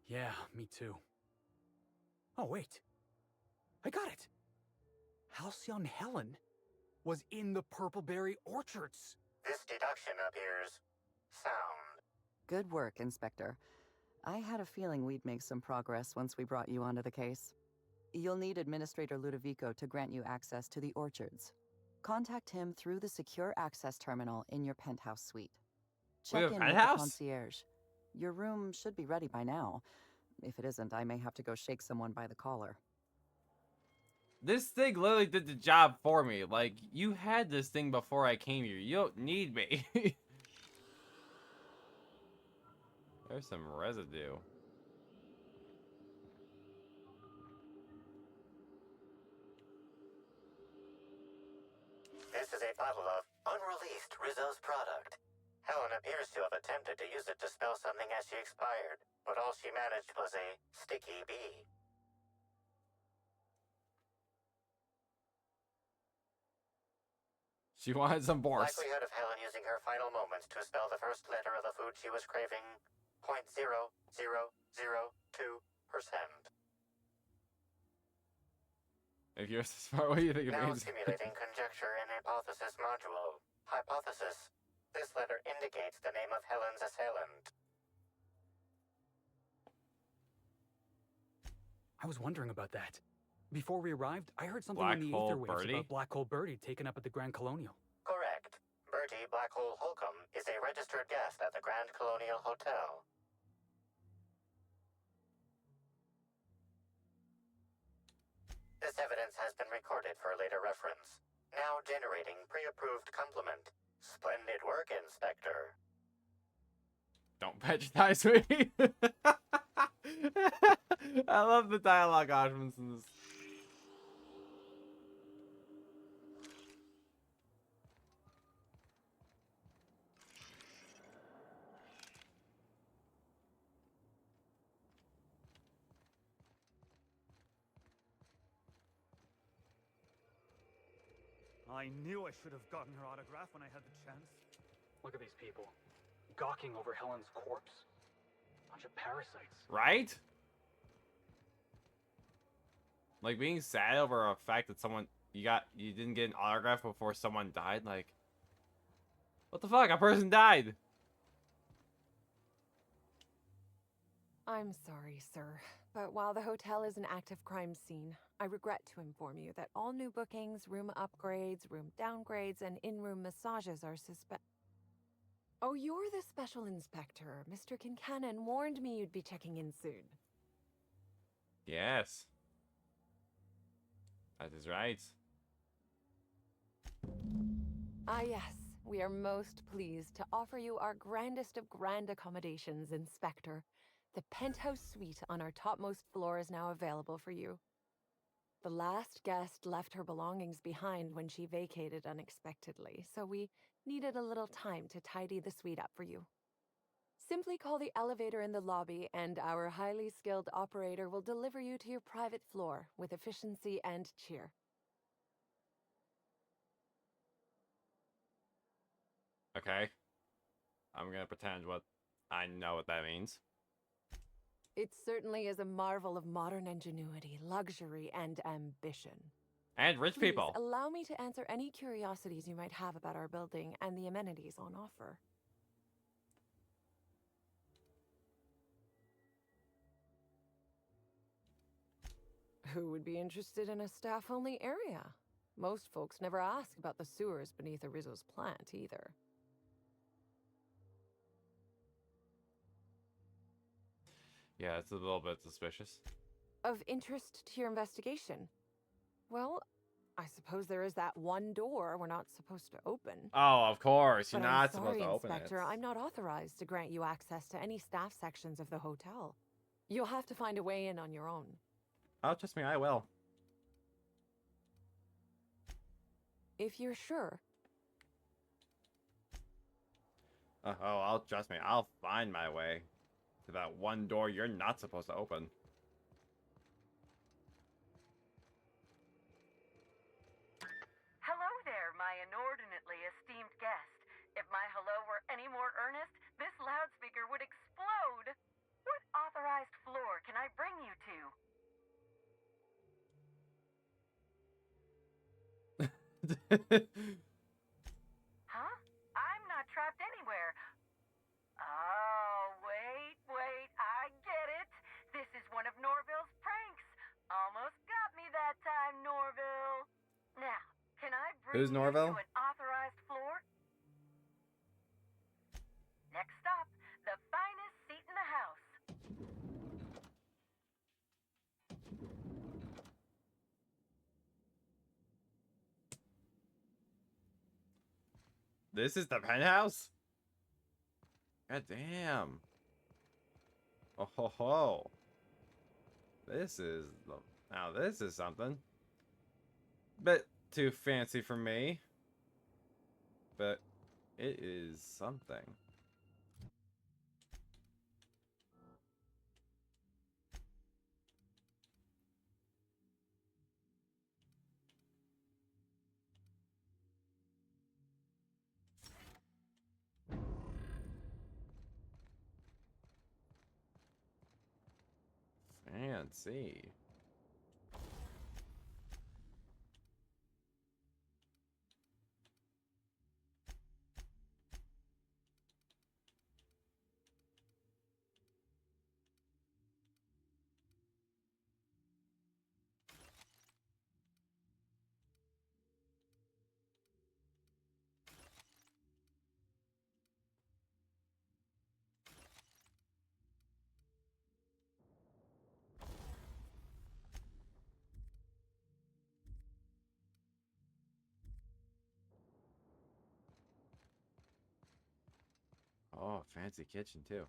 Yeah, me too. Oh, wait. I got it. Halcyon Helen was in the Purpleberry orchards. This deduction appears sound. Good work, Inspector. I had a feeling we'd make some progress once we brought you onto the case. You'll need Administrator Ludovico to grant you access to the orchards. Contact him through the secure access terminal in your penthouse suite. We Check have a in with the penthouse? concierge. Your room should be ready by now. If it isn't, I may have to go shake someone by the collar. This thing literally did the job for me. Like, you had this thing before I came here. You don't need me. There's some residue. This is a bottle of unreleased Rizzo's product. Helen appears to have attempted to use it to spell something as she expired, but all she managed was a sticky bee. She wanted some Boris. Likelihood of Helen using her final moments to spell the first letter of the food she was craving, 0.0002%. If you're so smart, what do you think it Now means? simulating conjecture in hypothesis module. Hypothesis. This letter indicates the name of Helen's assailant. I was wondering about that. Before we arrived, I heard something Black in the Hole etherwaves Birdie? about Black Hole Birdie taken up at the Grand Colonial. Correct. Bertie Black Hole Holcomb is a registered guest at the Grand Colonial Hotel. This evidence has been recorded for later reference. Now generating pre-approved compliment. Splendid work, Inspector. Don't patronize me. I love the dialogue options in this. I knew I should have gotten her autograph when I had the chance. Look at these people, gawking over Helen's corpse. Bunch of parasites. Right? Like being sad over a fact that you didn't get an autograph before someone died. Like, what the fuck? A person died. I'm sorry, sir, but while the hotel is an active crime scene, I regret to inform you that all new bookings, room upgrades, room downgrades, and in-room massages are Oh, you're the special inspector. Mr. Kincannon warned me you'd be checking in soon. Yes. That is right. Ah, yes. We are most pleased to offer you our grandest of grand accommodations, Inspector. The penthouse suite on our topmost floor is now available for you. The last guest left her belongings behind when she vacated unexpectedly, so we needed a little time to tidy the suite up for you. Simply call the elevator in the lobby, and our highly skilled operator will deliver you to your private floor with efficiency and cheer. Okay. I'm gonna pretend I know what that means. It certainly is a marvel of modern ingenuity, luxury, and ambition. And rich Please people. allow me to answer any curiosities you might have about our building and the amenities on offer. Who would be interested in a staff-only area? Most folks never ask about the sewers beneath Rizzo's plant, either. Yeah, it's a little bit suspicious. Of interest to your investigation? Well, I suppose there is that one door we're not supposed to open. Oh, of course. You're But not I'm supposed sorry, to open Inspector, it. I'm not authorized to grant you access to any staff sections of the hotel. You'll have to find a way in on your own. Oh, trust me, I will. If you're sure. Trust me. I'll find my way to that one door you're not supposed to open. Hello there, my inordinately esteemed guest. If my hello were any more earnest, this loudspeaker would explode. What authorized floor can I bring you to? Huh? I'm not trapped anywhere. Oh, wait, I get it. This is one of Norville's pranks. Almost got Who's Norville? To an authorized floor? Next stop, the finest seat in the house. This is the penthouse? God damn. Oh ho ho. This is now this is something. Bit too fancy for me. But it is something. Fancy. Oh, fancy kitchen too.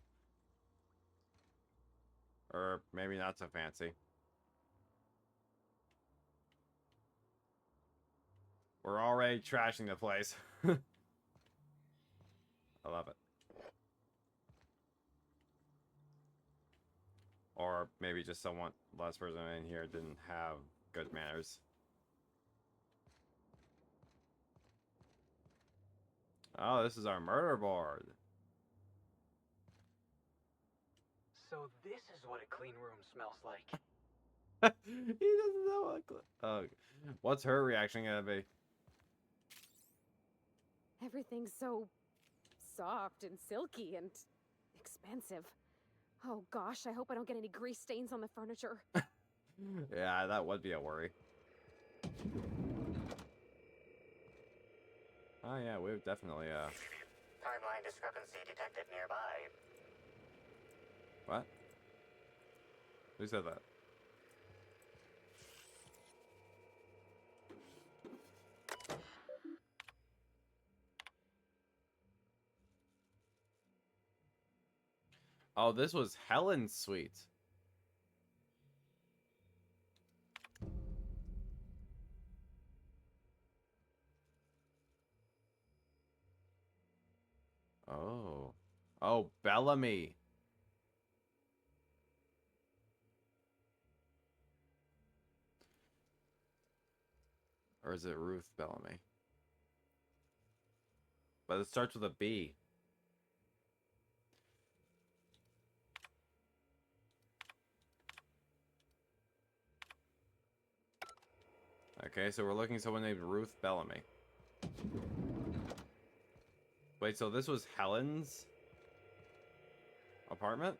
Or maybe not so fancy. We're already trashing the place. I love it. Or maybe just someone, last person in here didn't have good manners. Oh, this is our murder board. So this is what a clean room smells like. He doesn't know what. What's her reaction gonna be? Everything's so soft and silky and expensive. Oh gosh, I hope I don't get any grease stains on the furniture. Yeah, that would be a worry. Oh yeah, we've definitely Timeline discrepancy detected nearby. What? Who said that? Oh, this was Helen's suite. Oh. Oh, Bellamy. Or is it Ruth Bellamy? But it starts with a B. Okay, so we're looking at someone named Ruth Bellamy. Wait, so this was Helen's apartment?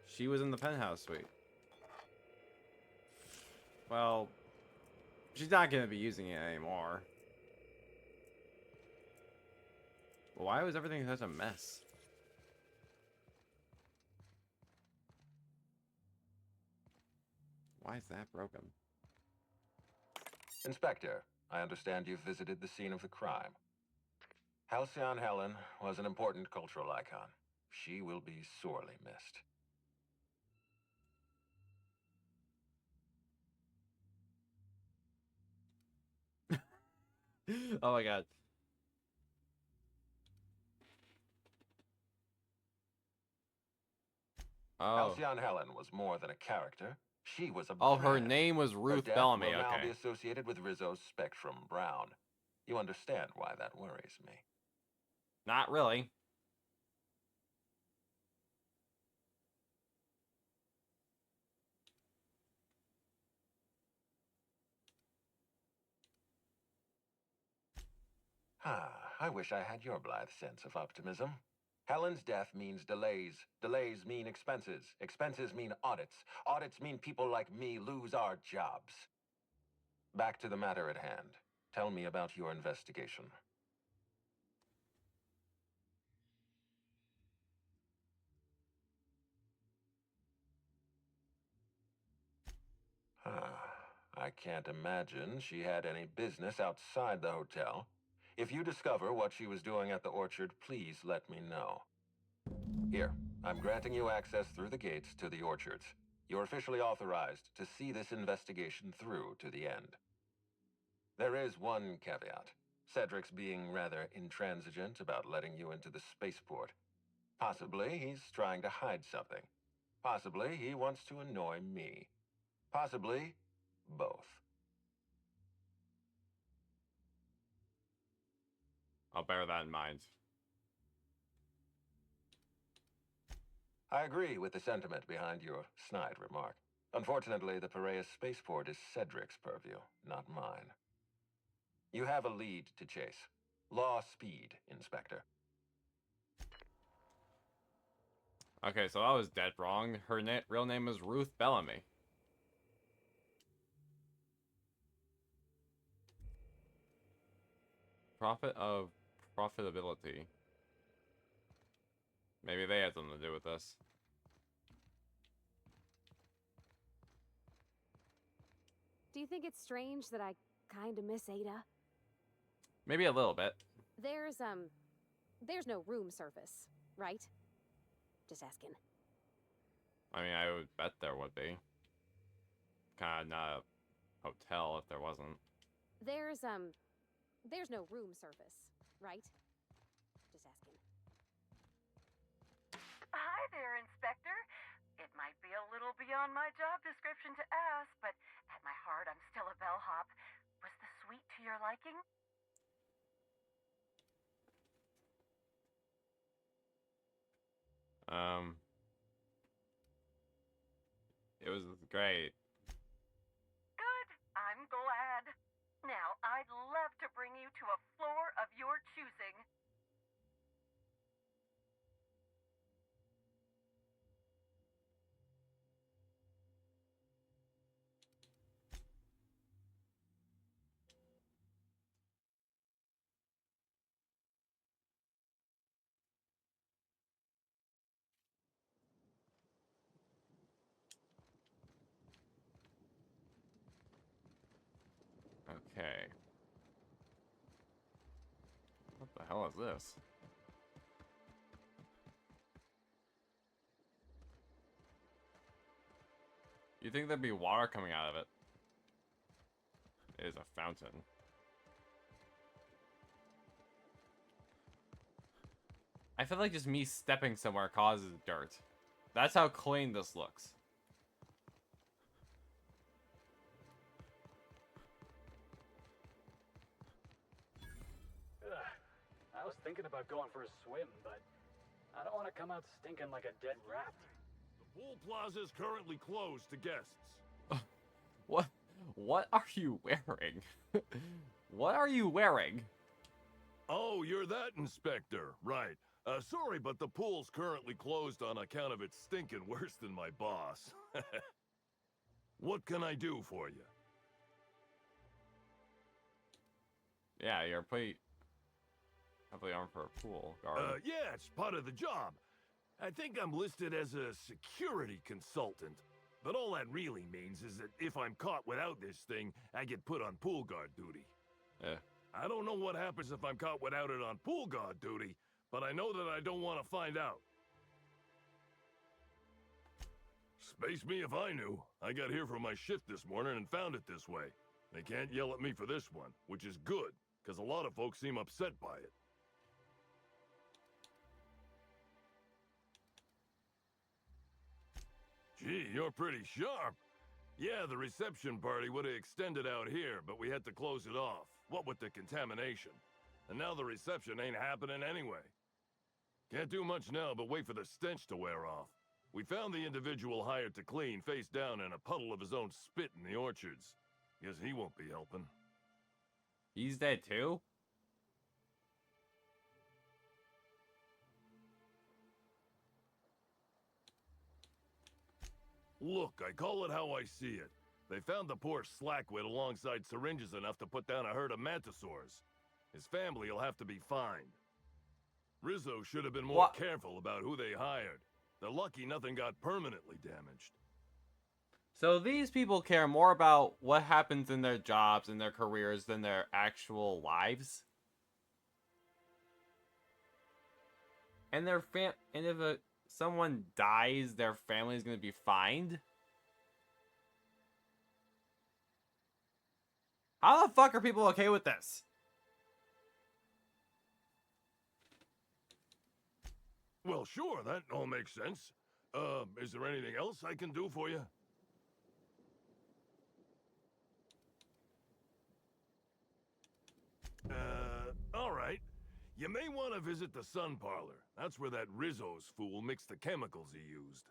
She was in the penthouse suite. Well, she's not going to be using it anymore. Why was everything such a mess? Why is that broken? Inspector, I understand you've visited the scene of the crime. Halcyon Helen was an important cultural icon. She will be sorely missed. Oh my god. Oh. Halcyon Helen was more than a character. She was a Oh, her brand. name was Her Ruth death Bellamy. will now Okay. be associated with Rizzo's Spectrum Brown. You understand why that worries me. Not really. I wish I had your blithe sense of optimism. Helen's death means delays. Delays mean expenses. Expenses mean audits. Audits mean people like me lose our jobs. Back to the matter at hand. Tell me about your investigation. I can't imagine she had any business outside the hotel. If you discover what she was doing at the orchard, please let me know. Here, I'm granting you access through the gates to the orchards. You're officially authorized to see this investigation through to the end. There is one caveat. Cedric's being rather intransigent about letting you into the spaceport. Possibly he's trying to hide something. Possibly he wants to annoy me. Possibly both. I'll bear that in mind. I agree with the sentiment behind your snide remark. Unfortunately, the Piraeus spaceport is Cedric's purview, not mine. You have a lead to chase. Law speed, Inspector. Okay, so I was dead wrong. Her real name is Ruth Bellamy. Profit of profitability. Maybe they had something to do with this. Do you think it's strange that I kinda miss Ada? Maybe a little bit. There's no room service, right? Just asking. I mean, I would bet there would be. Kinda not a hotel if there wasn't. There's no room service, right? Just asking. Hi there, Inspector. It might be a little beyond my job description to ask, but at my heart, I'm still a bellhop. Was the suite to your liking? It was great. Good. I'm glad. Now, I'd love to bring you to a floor of your choosing. Okay. What the hell is this? You think there'd be water coming out of it? It is a fountain. I feel like just me stepping somewhere causes dirt. That's how clean this looks. I was thinking about going for a swim, but I don't want to come out stinking like a dead rat. The pool plaza is currently closed to guests. What are you wearing? What are you wearing? Oh, you're that inspector. Right. Sorry, but the pool's currently closed on account of it stinking worse than my boss. What can I do for you? Yeah, you're pretty heavily armed for a pool guard. Yeah, it's part of the job. I think I'm listed as a security consultant. But all that really means is that if I'm caught without this thing, I get put on pool guard duty. Yeah. I don't know what happens if I'm caught without it on pool guard duty, but I know that I don't want to find out. Space me if I knew. I got here for my shift this morning and found it this way. They can't yell at me for this one, which is good, because a lot of folks seem upset by it. Gee, you're pretty sharp. Yeah, the reception party would have extended out here, but we had to close it off. What with the contamination. And now the reception ain't happening anyway. Can't do much now but wait for the stench to wear off. We found the individual hired to clean face down in a puddle of his own spit in the orchards. Guess he won't be helping. He's dead too? Look, I call it how I see it. They found the poor slackwit alongside syringes enough to put down a herd of mantisaurs. His family will have to be fined. Rizzo should have been more careful about who they hired. They're lucky nothing got permanently damaged. So these people care more about what happens in their jobs and their careers than their actual lives? And if someone dies, their family is going to be fined? How the fuck are people okay with this? Well, sure, that all makes sense. Is there anything else I can do for you? All right. You may want to visit the Sun Parlor. That's where that Rizzo's fool mixed the chemicals he used.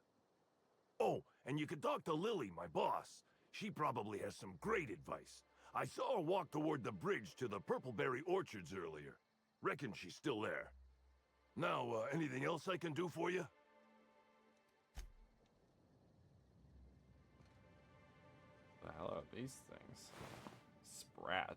Oh, and you could talk to Lily, my boss. She probably has some great advice. I saw her walk toward the bridge to the Purpleberry Orchards earlier. Reckon she's still there. Now, anything else I can do for you? The hell are these things? Sprat.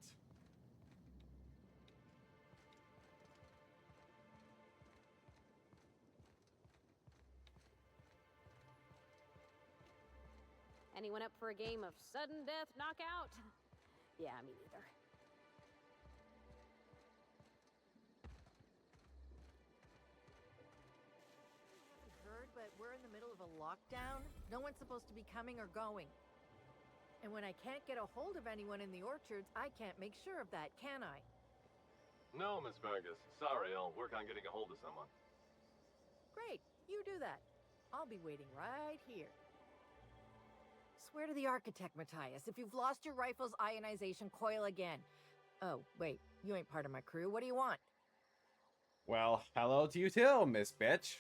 Anyone up for a game of sudden death knockout? Yeah, me neither. Heard, but we're in the middle of a lockdown. No one's supposed to be coming or going. And when I can't get a hold of anyone in the orchards, I can't make sure of that, can I? No, Miss Vargas. Sorry, I'll work on getting a hold of someone. Great, you do that. I'll be waiting right here. Swear to the architect, Matthias, if you've lost your rifle's ionization coil again. Oh, wait, you ain't part of my crew. What do you want? Well, hello to you too, Miss Bitch.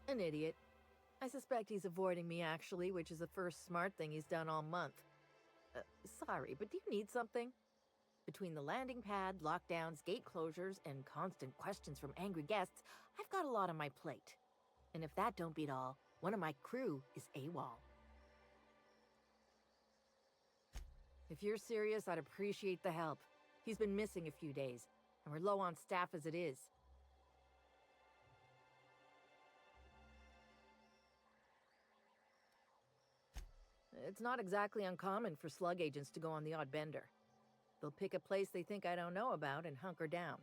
An idiot. I suspect he's avoiding me, actually, which is the first smart thing he's done all month. Sorry, but do you need something? Between the landing pad, lockdowns, gate closures, and constant questions from angry guests, I've got a lot on my plate. And if that don't beat all, one of my crew is AWOL. If you're serious, I'd appreciate the help. He's been missing a few days, and we're low on staff as it is. It's not exactly uncommon for slug agents to go on the odd bender. They'll pick a place they think I don't know about and hunker down.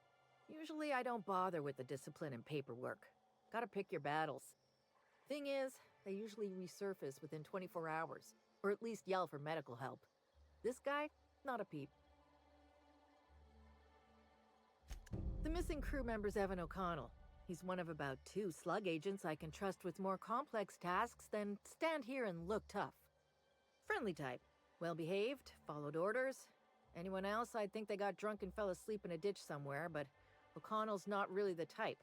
Usually I don't bother with the discipline and paperwork. Gotta pick your battles. Thing is, they usually resurface within 24 hours, or at least yell for medical help. This guy, not a peep. The missing crew member's Evan O'Connell. He's one of about 2 slug agents I can trust with more complex tasks than stand here and look tough. Friendly type. Well-behaved, followed orders. Anyone else, I'd think they got drunk and fell asleep in a ditch somewhere, but O'Connell's not really the type.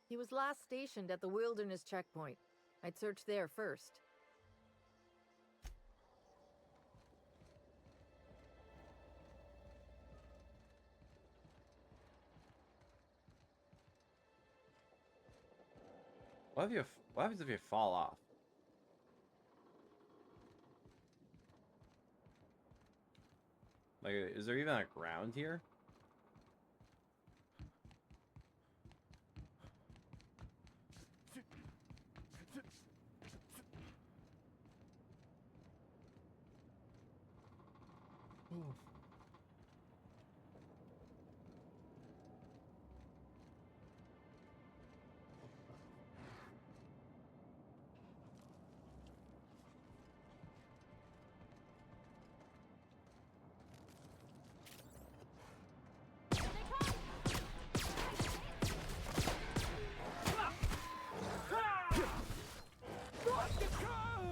He was last stationed at the Wilderness Checkpoint. I'd search there first. What happens if you fall off? Like, is there even a ground here?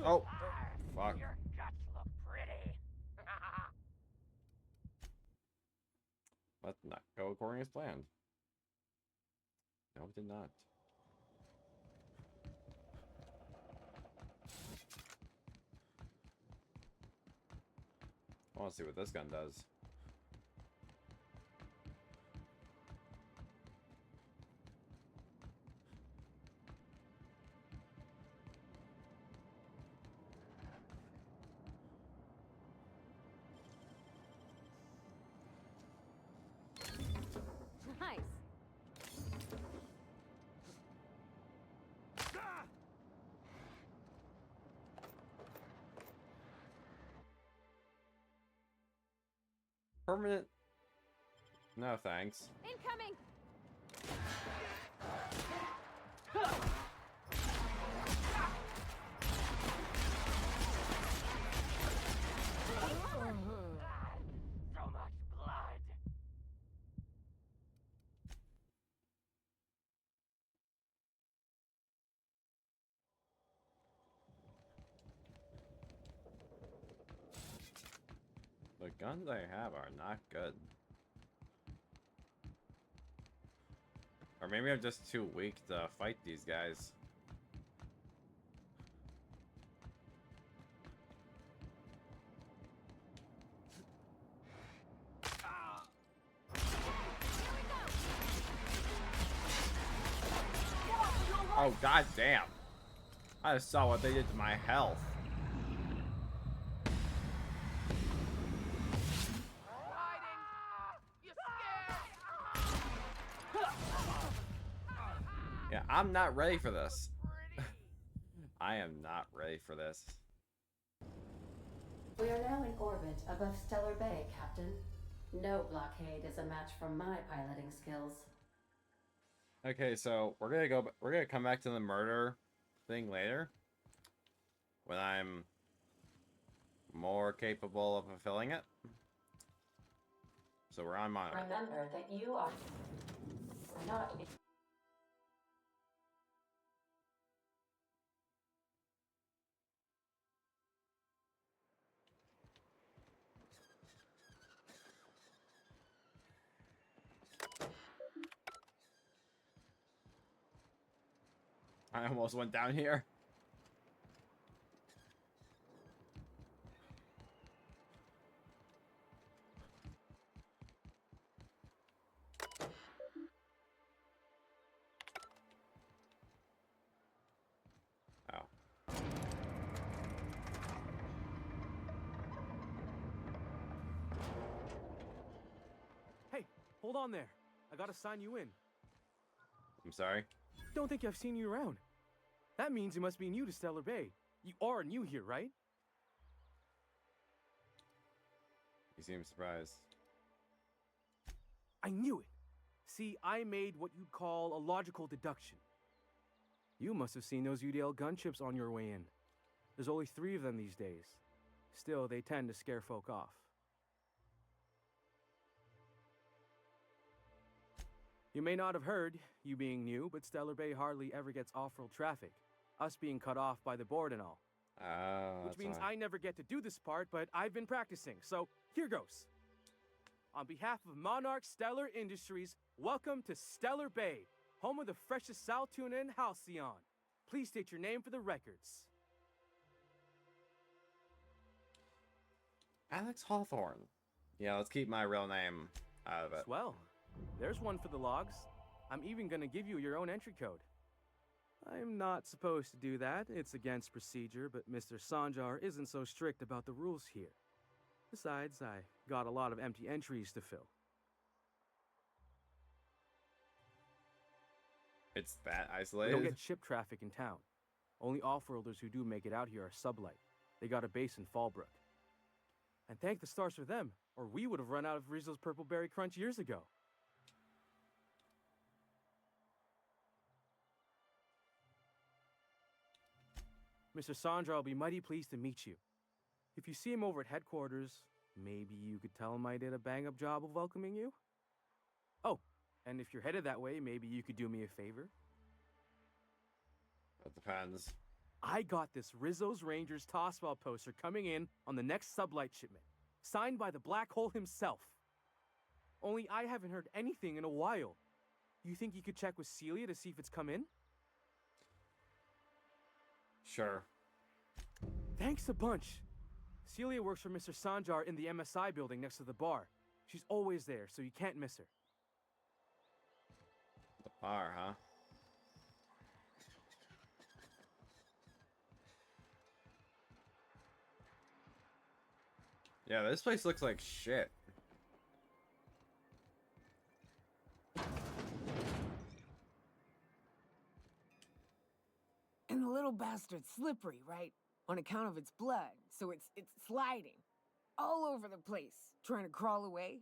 Oh, fuck. Your guts look pretty. That did not go according as planned. No, it did not. I want to see what this gun does. Permanent? No, thanks. Incoming! So much blood. The guns I have are not good. Or maybe I'm just too weak to fight these guys. Oh, god damn. I just saw what they did to my health. Yeah, I'm not ready for this. I am not ready for this. We are now in orbit above Stellar Bay, Captain. No blockade is a match for my piloting skills. Okay, so we're gonna come back to the murder thing later when I'm more capable of fulfilling it. So we're on monitor. Remember that you are not. I almost went down here. Oh. Hey, hold on there. I gotta sign you in. I'm sorry. Don't think I've seen you around. That means you must be new to Stellar Bay. You are new here, right? You seem surprised. I knew it. See, I made what you'd call a logical deduction. You must have seen those UDL gunships on your way in. There's only 3 of them these days. Still, they tend to scare folk off. You may not have heard, you being new, but Stellar Bay hardly ever gets off-world traffic. Us being cut off by the board and all. Oh, Which means I never get to do this part, but I've been practicing, so here goes. On behalf of Monarch Stellar Industries, welcome to Stellar Bay, home of the freshest sal tuna in Halcyon. Please state your name for the records. Alex Hawthorne. Yeah, let's keep my real name out of it. Swell. There's one for the logs. I'm even gonna give you your own entry code. I'm not supposed to do that. It's against procedure, but Mr. Sanjar isn't so strict about the rules here. Besides, I got a lot of empty entries to fill. It's that We isolated? don't get ship traffic in town. Only off-worlders who do make it out here are Sublight. They got a base in Fallbrook. And thank the stars for them, or we would have run out of Rizzo's Purple Berry Crunch years ago. Mr. Sandra will be mighty pleased to meet you. If you see him over at headquarters, maybe you could tell him I did a bang-up job of welcoming you? Oh, and if you're headed that way, maybe you could do me a favor? That depends. I got this Rizzo's Rangers Tosswell poster coming in on the next Sublight shipment, signed by the Black Hole himself. Only I haven't heard anything in a while. You think you could check with Celia to see if it's come in? Sure. Thanks a bunch. Celia works for Mr. Sanjar in the MSI building next to the bar. She's always there, so you can't miss her. The bar, huh? Yeah, this place looks like shit. And the little bastard's slippery, right? On account of its blood, so it's sliding. all over the place, trying to crawl away.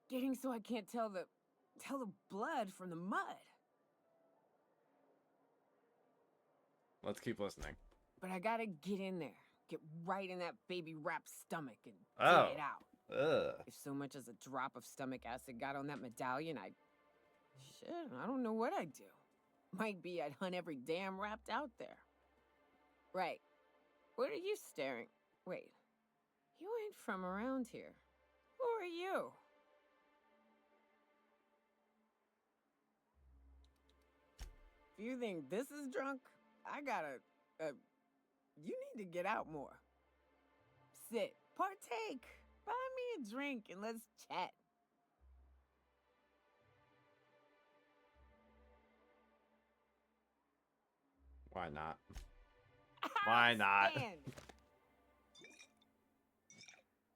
Getting so I can't tell the blood from the mud. Let's keep listening. But I gotta get in there, get right in that baby rap's stomach and Oh. get it out. Ugh. If so much as a drop of stomach acid got on that medallion, I don't know what I'd do. Might be I'd hunt every damn rapt out there. Right. What are you staring? Wait. You ain't from around here. Who are you? If you think this is drunk, I gotta, you need to get out more. Sit, partake, buy me a drink and let's chat. Why not? Why not? Stand.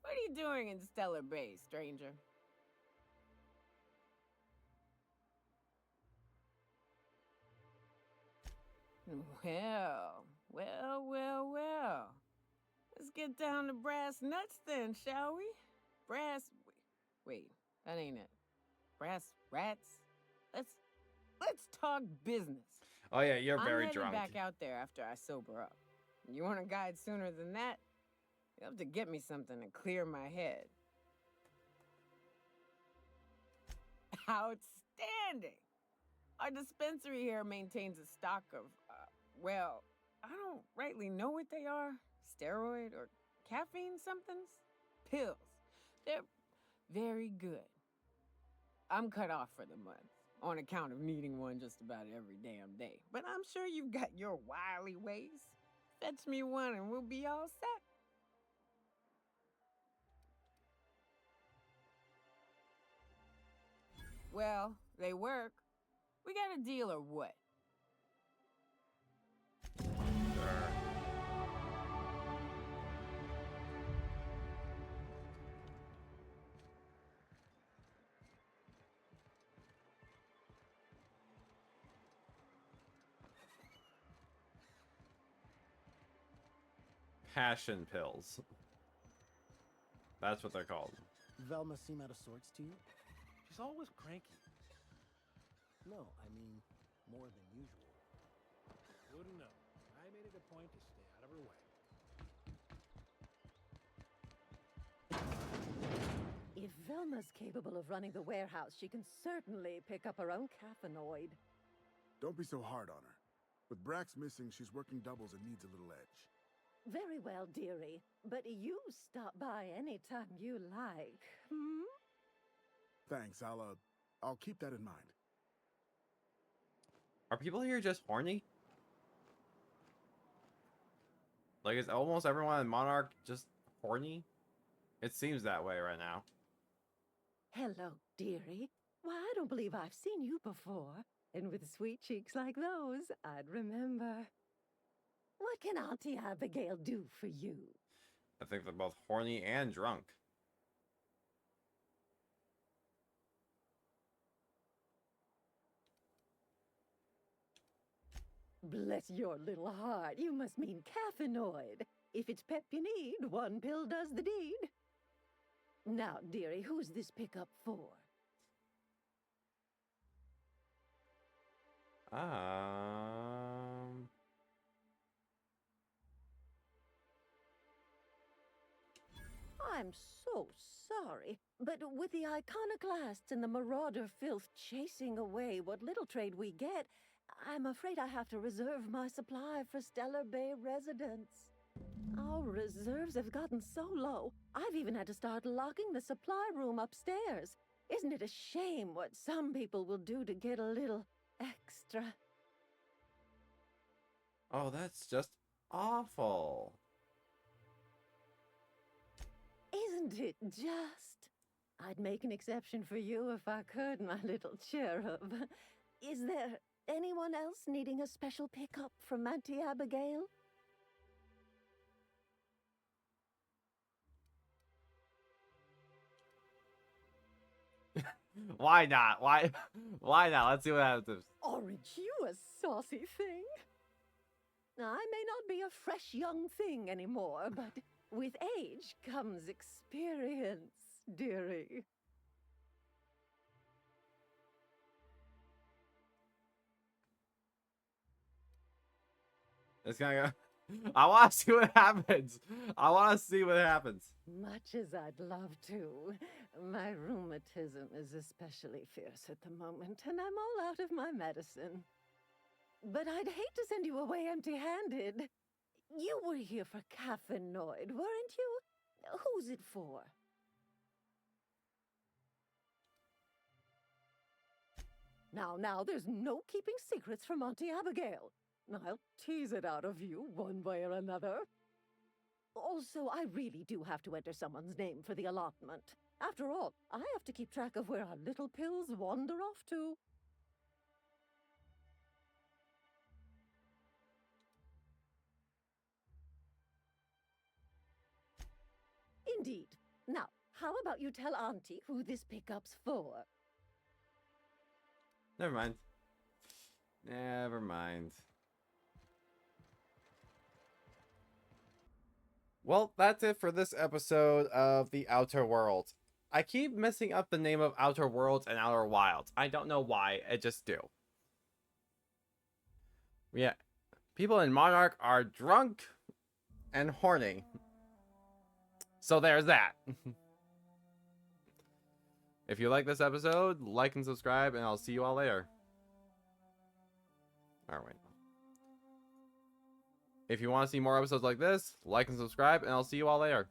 What are you doing in Stellar Bay, stranger? Well. Let's get down to brass nuts then, shall we? Wait, that ain't it. Brass rats? Let's talk business. Oh yeah, you're very I'm drunk. heading back out there after I sober up. You want a guide sooner than that? You have to get me something to clear my head. Outstanding! Our dispensary here maintains a stock of, well, I don't rightly know what they are. Steroid or caffeine somethings? Pills. They're very good. I'm cut off for the month, on account of needing one just about every damn day. But I'm sure you've got your wily ways. Fetch me one and we'll be all set. Well, they work. We got a deal or what? Passion pills. That's what they're called. Velma seem out of sorts to you? She's always cranky. No, I mean, more than usual. Wouldn't know. I made it a point to stay out of her way. If Velma's capable of running the warehouse, she can certainly pick up her own caffeinoid. Don't be so hard on her. With Brax missing, she's working doubles and needs a little edge. Very well, dearie. But you stop by anytime you like, hmm? Thanks, I'll keep that in mind. Are people here just horny? Like, is almost everyone in Monarch just horny? It seems that way right now. Hello, dearie. Why, I don't believe I've seen you before. And with sweet cheeks like those, I'd remember. What can Auntie Abigail do for you? I think they're both horny and drunk. Bless your little heart, you must mean caffeinoid. If it's pep you need, one pill does the deed. Now, dearie, who's this pickup for? I'm so sorry, but with the iconoclasts and the marauder filth chasing away what little trade we get, I'm afraid I have to reserve my supply for Stellar Bay residents. Our reserves have gotten so low, I've even had to start locking the supply room upstairs. Isn't it a shame what some people will do to get a little extra? Oh, that's just awful. Isn't it just? I'd make an exception for you if I could, my little cherub. Is there anyone else needing a special pickup from Auntie Abigail? Why not? Why not? Let's see what happens. Aren't you a saucy thing? I may not be a fresh young thing anymore, but With age comes experience, dearie. It's gonna go. I want to see what happens. I want to see what happens. Much as I'd love to, my rheumatism is especially fierce at the moment, and I'm all out of my medicine. But I'd hate to send you away empty-handed. You were here for Caffeinoid, weren't you? Who's it for? Now, there's no keeping secrets from Auntie Abigail. I'll tease it out of you one way or another. Also, I really do have to enter someone's name for the allotment. After all, I have to keep track of where our little pills wander off to. Indeed. Now, how about you tell Auntie who this pickup's for? Never mind. Never mind. Well, that's it for this episode of The Outer Worlds. I keep messing up the name of Outer Worlds and Outer Wilds. I don't know why, I just do. Yeah, people in Monarch are drunk and horny. So there's that. If you like this episode, like and subscribe, and I'll see you all later. Alright. If you want to see more episodes like this, like and subscribe, and I'll see you all later.